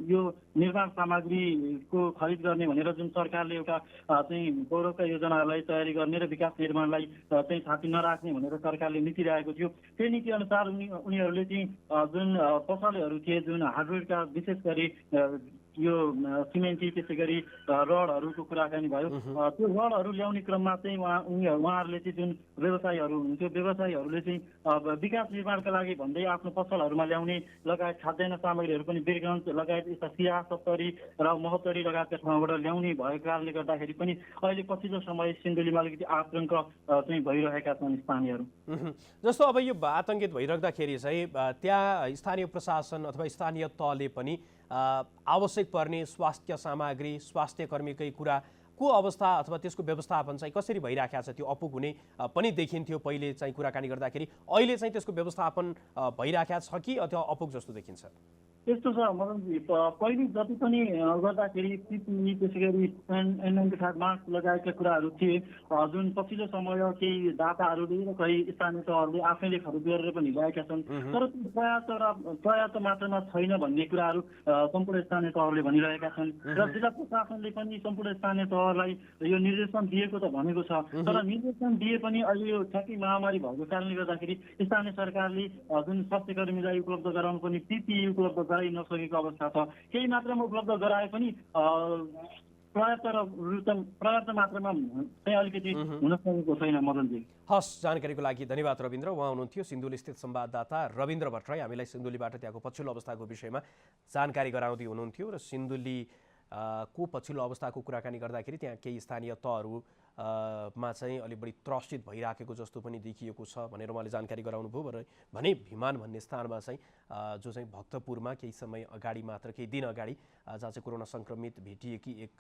यो निर्माण सामग्रीको खरिद गर्ने भनेर जुन सरकारले एउटा चाहिँ गौरवका योजनाहरूलाई तयारी गर्ने र विकास निर्माणलाई चाहिँ छाती नराख्ने भनेर सरकारले नीति राखेको थियो। त्यही नीति अनुसार उनीहरूले चाहिँ जुन पसलहरू थिए, जुन हार्डवेयरका विशेष गरी यो सिमेन्टी त्यसै गरी रडहरूको कुराकानी भयो। त्यो रडहरू ल्याउने क्रममा चाहिँ उहाँहरूले चाहिँ जुन व्यवसायीहरू हुनुहुन्थ्यो, व्यवसायीहरूले चाहिँ विकास निर्माणका लागि भन्दै आफ्नो पसलहरूमा ल्याउने लगायत खाद्यान्न सामग्रीहरू पनि वीरगञ्ज लगायत यस्ता सिया, सप्तरी र महोत्तरी लगायतका ठाउँबाट ल्याउने भएको कारणले गर्दाखेरि पनि अहिले पछिल्लो समय सिन्धुलीमा अलिकति आतङ्क चाहिँ भइरहेका छन् स्थानीयहरू। जस्तो अब यो आतङ्कित भइराख्दाखेरि चाहिँ त्यहाँ स्थानीय प्रशासन अथवा स्थानीय तहले पनि आवश्यक पर्ने स्वास्थ्य सामग्री, स्वास्थ्य कर्मीकै कुराको अवस्था अथवा त्यसको व्यवस्थापन चाहिँ कसरी भइराखेको छ? त्यो अपुग हुने पनि देखिन्थ्यो पहिले चाहिँ कुराकानी गर्दाखेरि, अहिले चाहिँ त्यसको व्यवस्थापन भइराखेको छ कि अथवा अपुग जस्तो देखिन्छ? यस्तो छ मदनजी, पहिले जति पनि गर्दाखेरि पिपिई त्यसै गरी N95 मास्क लगायतका कुराहरू थिए, जुन पछिल्लो समय केही दाताहरूले र कहीँ स्थानीय तहहरूले आफैले खरिद गरेर पनि ल्याएका छन्। तर पर्याप्त मात्रामा छैन भन्ने कुराहरू सम्पूर्ण स्थानीय तहहरूले भनिरहेका छन् र जिल्ला प्रशासनले पनि सम्पूर्ण स्थानीय तहलाई यो निर्देशन दिएको त भनेको छ। तर निर्देशन दिए पनि अहिले यो ठ्याक्कै महामारी भएको कारणले गर्दाखेरि स्थानीय सरकारले जुन स्वास्थ्य कर्मीलाई उपलब्ध गराउनु पनि पिपिई उपलब्ध गराइ नसकेको अवस्था छ। केही मात्रामा उपलब्ध गराए पनि पर्याप्त मात्रामा चाहिँ अलिकति हुन सकेको छैन मदनजी। हस्, जानकारीको लागि धन्यवाद रविन्द्र। उहाँ हुनुहुन्थ्यो सिन्धुली स्थित संवाददाता रविन्द्र भट्टराई। हामीलाई सिन्धुलीबाट त्यहाँको पछिल्लो अवस्थाको विषयमा जानकारी गराउँदै हुनुहुन्थ्यो र सिन्धुली को पछिल्लो अवस्थाको कुराकानी गर्दाखेरि त्यहाँ केही स्थानीय तहहरू मा चाहिँ अलि बढी त्रसित भइराखेको जस्तो पनि देखिएको छ भनेर उहाँले जानकारी गराउनुभयो। भने भिमान भन्ने स्थानमा चाहिँ जो चाहिँ भक्तपुरमा केही समय अगाडि मात्र, केही दिन अगाडि जहाँ चाहिँ कोरोना सङ्क्रमित भेटिएकी एक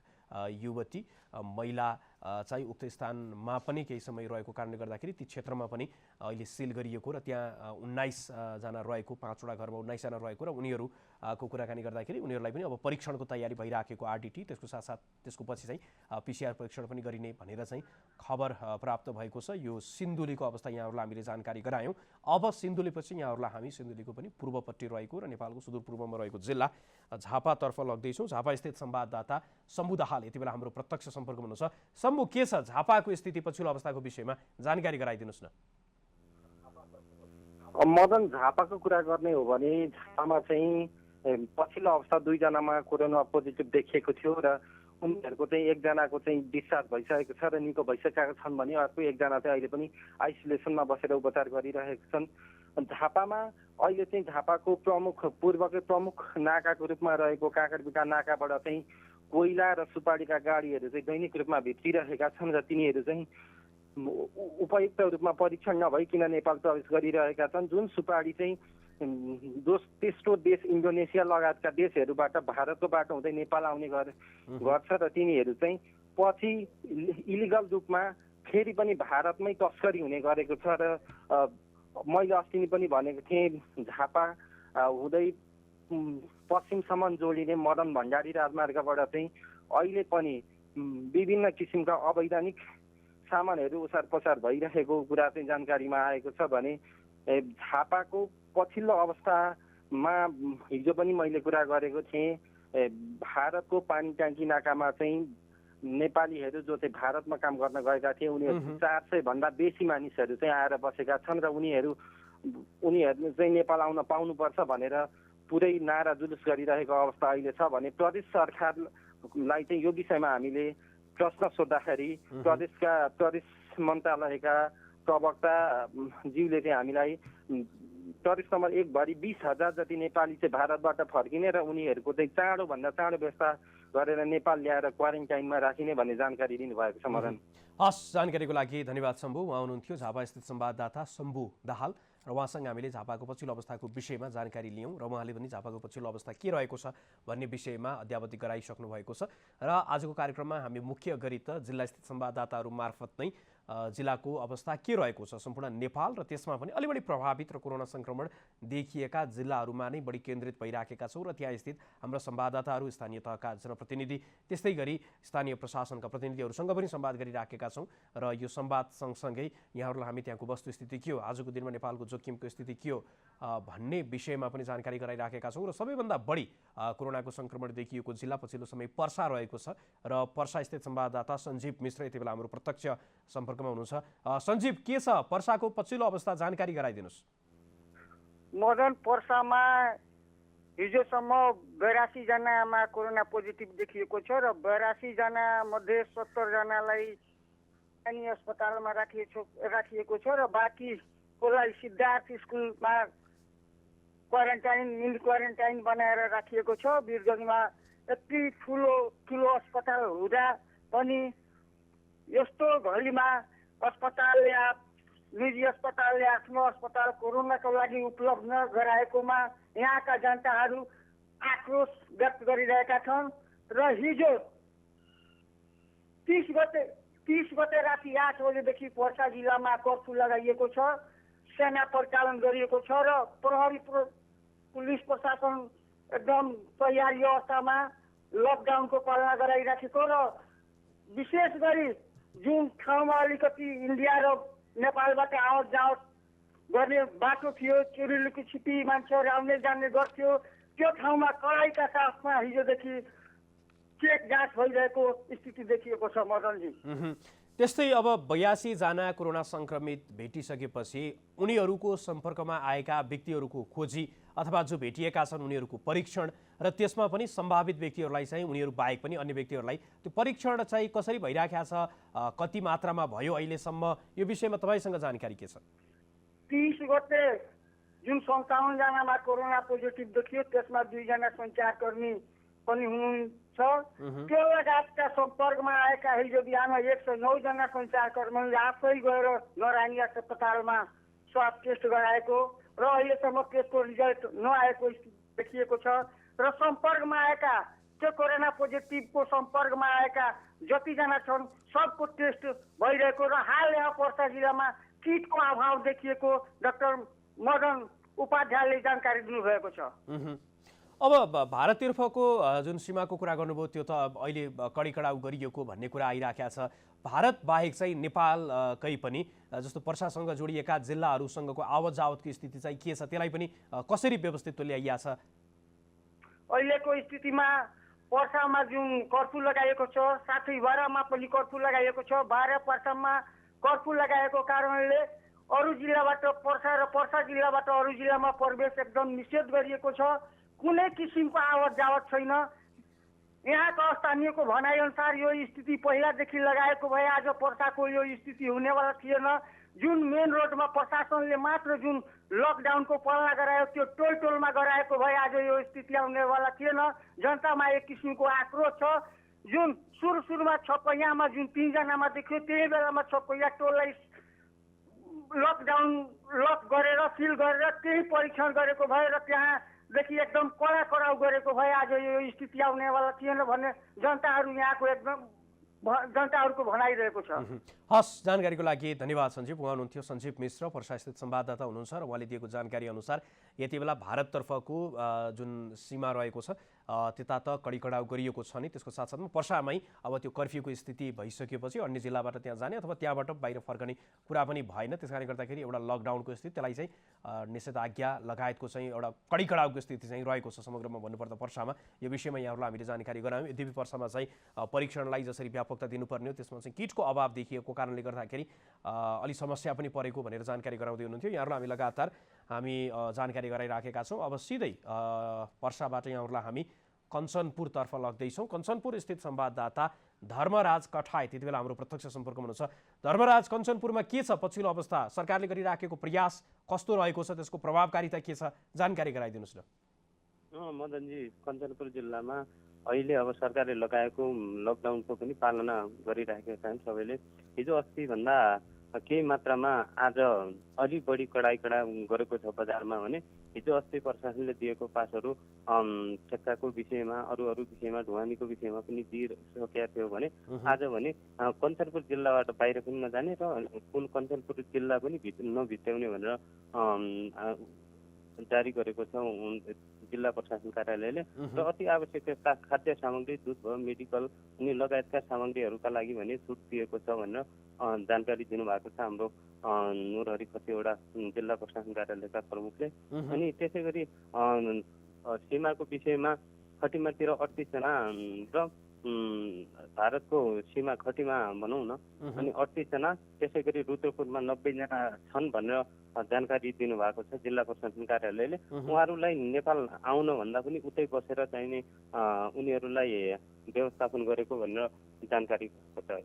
युवती महिला चाहिँ उक्त स्थानमा पनि केही समय रहेको कारणले गर्दाखेरि ती क्षेत्रमा पनि अहिले सिल गरिएको र त्यहाँ 19 जना रहेको, 5 वटा घरमा 19 जना रहेको र उनीहरूको कुराकानी गर्दाखेरि उनीहरूलाई पनि अब परीक्षणको तयारी भइराखेको आरटिटी, त्यसको साथसाथ त्यसको पछि चाहिँ पिसिआर परीक्षण पनि गरिने भनेर चाहिँ खबर प्राप्त भएको छ। यो सिन्धुलीको अवस्था यहाँहरूलाई हामीले जानकारी गरायौँ। अब सिन्धुलीपछि यहाँहरूलाई हामी सिन्धुलीको पनि पूर्वपट्टि रहेको र नेपालको सुदूरपूर्वमा रहेको जिल्ला झापातर्फ लग्दैछौँ। झापा स्थित संवाददाता शम्भु दाहाल यति बेला हाम्रो प्रत्यक्ष सम्पर्कमा हुनुहुन्छ। शम्भु, के छ झापाको स्थिति, पछिल्लो अवस्थाको विषयमा जानकारी गराइदिनुहोस् न। मदन, झापाको कुरा गर्ने हो भने झापामा चाहिँ पछिल्लो अवस्था 2 जनामा कोरोना पोजिटिभ देखिएको थियो र उनीहरूको चाहिँ एकजनाको चाहिँ डिस्चार्ज भइसकेको छ र निको भइसकेका छन् भने अर्को एकजना चाहिँ अहिले पनि आइसोलेसनमा बसेर उपचार गरिरहेका छन्। झापामा अहिले चाहिँ झापाको पूर्वकै प्रमुख नाकाको रूपमा रहेको काँकडबिटा नाकाबाट चाहिँ कोइला र सुपारीका गाडीहरू चाहिँ दैनिक रूपमा भित्रिरहेका छन् र तिनीहरू चाहिँ उपयुक्त रूपमा परीक्षण नभइकन नेपाल प्रवेश गरिरहेका छन्। जुन सुपारी चाहिँ तेस्रो देश इन्डोनेसिया लगायतका देशहरूबाट भारतको बाटो हुँदै नेपाल आउने गर्छ र तिनीहरू चाहिँ पछि इलिगल रूपमा फेरि पनि भारतमै तस्करी हुने गरेको छ। र मैले अस्ति पनि भनेको थिएँ, झापा हुँदै पश्चिमसम्म जोडिने मदन भण्डारी राजमार्गबाट चाहिँ अहिले पनि विभिन्न किसिमका अवैधानिक सामानहरू ओसार पसार भइरहेको कुरा चाहिँ जानकारीमा आएको छ। भने झापाको पछिल्लो अवस्थामा हिजो पनि मैले कुरा गरेको थिएँ, भारतको पानी ट्याङ्की नाकामा चाहिँ नेपालीहरू जो चाहिँ भारतमा काम गर्न गएका थिए उनीहरू 400 भन्दा बेसी मानिसहरू चाहिँ आएर बसेका छन् र उनीहरूले चाहिँ नेपाल आउन पाउनुपर्छ भनेर पुरै नारा जुलुस गरिरहेको अवस्था अहिले छ। भने प्रदेश सरकारलाई चाहिँ यो विषयमा हामीले प्रश्न सोद्धाखेरि प्रदेश मन्त्रालयका प्रवक्ता ज्यूले चाहिँ हामीलाई प्रदेश नम्बर 1 भरि 20,000 जति नेपाली चाहिँ भारतबाट फर्किने र उनीहरूको चाहिँ चाँडोभन्दा चाँडो व्यवस्था गरेर नेपाल ल्याएर क्वारेन्टाइनमा राखिने भन्ने जानकारी दिनुभएको छ। मदन, हस्, जानकारीको लागि धन्यवाद शम्भु। उहाँ हुनुहुन्थ्यो झापा स्थित संवाददाता शम्भु दाहाल र उहाँसँग हामीले झापाको पछिल्लो अवस्थाको विषयमा जानकारी लियौँ र उहाँले पनि झापाको पछिल्लो अवस्था के रहेको छ भन्ने विषयमा अद्यावधि गराइसक्नु भएको छ। र आजको कार्यक्रममा हामी मुख्य गरी त जिल्ला स्थित संवाददाताहरू मार्फत नै जिल्लाको अवस्था के रहेको छ? सम्पूर्ण नेपाल र त्यसमा पनि अलि बढी प्रभावित र कोरोना संक्रमण देखिएका जिल्लाहरूमा नै बढी केन्द्रित भइराखेका छौँ र त्यहाँ स्थित हाम्रा संवाददाताहरू, स्थानीय तहका जनप्रतिनिधि, त्यस्तै गरी स्थानीय प्रशासनका प्रतिनिधिहरूसँग पनि संवाद गरिराखेका छौँ र यो संवाद सँगसँगै यहाँहरूलाई हामी त्यहाँको वस्तुस्थिति के हो, आजको दिनमा नेपालको जोखिमको स्थिति के हो भन्ने विषयमा पनि जानकारी गराइराखेका छौँ र सबैभन्दा बढी कोरोनाको संक्रमण देखिएको जिल्ला पछिल्लो समय पर्सा रहेको छ र पर्सा स्थित संवाददाता सञ्जीव मिश्र यति बेला हाम्रो प्रत्यक्ष सम्पर्कमा हुनुहुन्छ। सञ्जीव, के छ पर्साको पछिल्लो अवस्था, जानकारी गराइदिनुहोस्। मदन, पर्सामा हिजोसम्म 82 जनामा कोरोना पोजिटिभ देखिएको छ र 82 जना मध्ये 70 जनालाई स्थानीय अस्पतालमा राखिएको छ र बाँकीकोलाई सिद्धार्थ स्कुलमा मिनी क्वारेन्टाइन बनाएर राखिएको छ। वीरगञ्जमा यति ठुलो अस्पताल हुँदा पनि यस्तो घडीमा निजी अस्पतालले आफ्नो अस्पताल कोरोनाको लागि उपलब्ध गराएकोमा यहाँका जनताहरू आक्रोश व्यक्त गरिरहेका छन् र हिजो 30 गते राति 8 बजेदेखि पर्सा जिल्लामा कर्फ्यू लगाइएको छ, सेना परिचालन गरिएको छ र प्रहरी पुलिस प्रशासन एकदम तयारी अवस्थामा लकडाउनको पालना गराइराखेको र विशेष गरी जुन ठाउँमा अलिकति इन्डिया र नेपालबाट आवत जावत गर्ने बाटो थियो, चुरुलुकी छिपी मान्छेहरू आउने जाने गर्थ्यो, त्यो ठाउँमा कडाइका साथमा हिजोदेखि चेक जाँच भइरहेको स्थिति देखिएको छ मदनजी। त्यस्तै अब 82 जना कोरोना संक्रमित भेटिसकेपछि उनीहरूको सम्पर्कमा आएका व्यक्तिहरूको खोजी अथवा जो भेटिएका छन् उनीहरूको परीक्षण र त्यसमा पनि सम्भावित व्यक्तिहरूलाई चाहिँ उनीहरू बाहेक पनि अन्य व्यक्तिहरूलाई त्यो परीक्षण चाहिँ कसरी भइराखेको छ, कति मात्रामा भयो अहिलेसम्म, यो विषयमा तपाईँसँग जानकारी के छ? 30 गते जुन 57 जनामा कोरोना पोजिटिभ देखियो त्यसमा 2 जना सञ्चारकर्मी पनि हुनुहुन्छ। त्यो लगायतका सम्पर्कमा आएका हिजो बिहान 109 जना सञ्चारकर्मीले आफै गएर नारायणी अस्पतालमा स्वाब टेस्ट गराएको र अहिलेसम्म त्यसको रिजल्ट नआएको देखिएको छ र सम्पर्कमा आएका त्यो कोरोना पोजिटिभको सम्पर्कमा आएका जतिजना छन् सबको टेस्ट भइरहेको र हाल यहाँ पर्सा जिल्लामा किटको अभाव देखिएको डाक्टर मदन उपाध्यायले जानकारी दिनुभएको छ। अब भारततिर्फको जुन सीमाको कुरा गर्नुभयो त्यो त अहिले कडाउ गरिएको भन्ने कुरा आइराखेको छ। भारत बाहेक चाहिँ नेपालकै पनि जस्तो पर्सासँग जोडिएका जिल्लाहरूसँगको आवत जावतको स्थिति चाहिँ के छ, त्यसलाई पनि कसरी व्यवस्थित ल्याइएको छ? अहिलेको स्थितिमा पर्सामा जुन कर्फ्यू लगाइएको छ, साथै बारामा पनि कर्फ्यू लगाइएको छ। बारा पर्सामा कर्फ्यू लगाएको कारणले अरू जिल्लाबाट पर्सा जिल्लाबाट अरू जिल्लामा प्रवेश एकदम निषेध गरिएको छ। कुनै किसिमको आवत जावत छैन। यहाँका स्थानीयको भनाइअनुसार यो स्थिति पहिलादेखि लगाएको भए आज पर्साको यो स्थिति हुनेवाला थिएन। जुन मेन रोडमा प्रशासनले मात्र जुन लकडाउनको पालना गरायो त्यो टोलमा गराएको भए आज यो स्थिति आउनेवाला थिएन। जनतामा एक किसिमको आक्रोश छ। जुन सुरुमा छपैयामा जुन 3 जनामा देखियो त्यही बेलामा छपैया टोललाई लक गरेर सिल गरेर त्यही परीक्षण गरेको भए र त्यहाँदेखि एकदम कडाउ गरेको भए आज यो स्थिति आउनेवाला थिएन भन्ने जनताहरूको भनाइरहेको छ। हस्, जानकारीको लागि धन्यवाद सञ्जीव। उहाँ हुनुहुन्थ्यो सञ्जीव मिश्र, पर्सास्थित संवाददाता हुनुहुन्छ र उहाँले दिएको जानकारी अनुसार यति बेला भारततर्फको जुन सीमा रहेको छ त्यता त कडाउ गरिएको छ नि, त्यसको साथसाथमा पर्सामै अब त्यो कर्फ्यूको स्थिति भइसकेपछि अन्य जिल्लाबाट त्यहाँ जाने अथवा त्यहाँबाट बाहिर फर्कने कुरा पनि भएन। त्यस कारणले गर्दाखेरि एउटा लकडाउनको स्थिति, त्यसलाई चाहिँ निषेधाज्ञा लगायतको चाहिँ एउटा कडाउको स्थिति चाहिँ रहेको छ समग्रमा भन्नुपर्दा पर्सामा। यो विषयमा यहाँहरूलाई हामीले जानकारी गरायौँ। यद्यपि पर्सामा चाहिँ परीक्षणलाई जसरी व्यापकता दिनुपर्ने हो त्यसमा चाहिँ किटको अभाव देखिएको कारणले गर्दाखेरि अलि समस्या पनि परेको भनेर जानकारी गराउँदै हुनुहुन्थ्यो। यहाँहरूलाई हामी लगातार जानकारी गराइराखेका छौँ। अब सिधै पर्साबाट यहाँहरूलाई हामी कञ्चनपुरतर्फ लग्दैछौँ। कञ्चनपुर स्थित संवाददाता धर्मराज कठायत यति बेला हाम्रो प्रत्यक्ष सम्पर्कमा हुनुहुन्छ। धर्मराज, कञ्चनपुरमा के छ पछिल्लो अवस्था, सरकारले गरिराखेको प्रयास कस्तो रहेको छ, त्यसको प्रभावकारिता के छ, जानकारी गराइदिनुहोस् न। मदनजी, कञ्चनपुर जिल्लामा अहिले अब सरकारले लगाएको लकडाउनको पनि पालना गरिरहेका छन् सबैले। हिजो अस्तिभन्दा केही मात्रामा आज अलि बढी कडाइ गरेको छ बजारमा भने हिजो अस्ति प्रशासनले दिएको पासहरू ठेक्काको विषयमा अरू विषयमा ढुवानीको विषयमा पनि दिइसकेका थियो भने आज भने कञ्चनपुर जिल्लाबाट बाहिर पनि नजाने र कुन कञ्चनपुर जिल्ला पनि नभित्याउने भनेर जारी गरेको छ जिल्ला प्रशासन कार्यालयले र अति आवश्यक खाद्य सामग्री दुध भयो मेडिकल अनि लगायतका सामग्रीहरूका लागि भने छुट दिएको छ भनेर जानकारी दिनुभएको छ हाम्रो नुरहरी कतिवटा जिल्ला प्रशासन कार्यालयका प्रमुखले। अनि त्यसै गरी सीमाको विषयमा खटिमातिर 38 जना र भारतको सीमा खटिमा भनौँ न अनि 38 जना, त्यसै गरी रुद्रपुरमा 90 जना छन् भनेर जानकारी दिनुभएको छ जिल्ला प्रशासन कार्यालयले। उहाँहरूलाई नेपाल आउन भन्दा पनि उतै बसेर चाहिने उनीहरूलाई व्यवस्थापन गरेको भनेर जानकारी छ।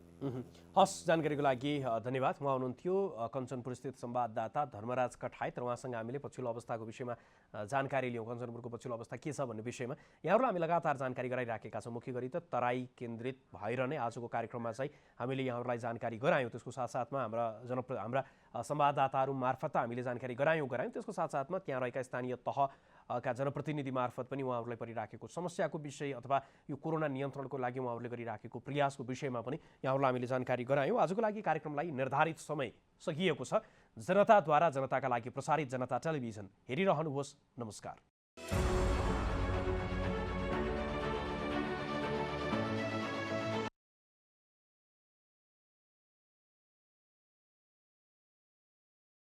हस्, जानकारीको लागि धन्यवाद। उहाँ हुनुहुन्थ्यो कञ्चनपुर स्थित संवाददाता धर्मराज कठायत र उहाँसँग हामीले पछिल्लो अवस्थाको विषयमा जानकारी लियौँ। कञ्चनपुरको पछिल्लो अवस्था के छ भन्ने विषयमा यहाँहरूलाई हामी लगातार जानकारी गराइराखेका छौँ। मुख्य गरी त तराई केन्द्रित भएर नै आजको कार्यक्रममा चाहिँ हामीले यहाँहरूलाई जानकारी गरायौँ। त्यसको साथसाथमा हाम्रा संवाददाताहरू मार्फत हामीले जानकारी गरायौँ। त्यसको साथसाथमा त्यहाँ रहेका स्थानीय तहका जनप्रतिनिधि मार्फत पनि उहाँहरूलाई परिराखेको समस्याको विषय अथवा यो कोरोना नियन्त्रणको लागि उहाँहरूले गरिराखेको प्रयासको विषयमा पनि यहाँहरूलाई हामीले जानकारी गरायौँ। आजको लागि कार्यक्रमलाई निर्धारित समय सकिएको छ। जनताद्वारा जनताका लागि प्रसारित जनता टेलिभिजन हेरिरहनुहोस्। नमस्कार।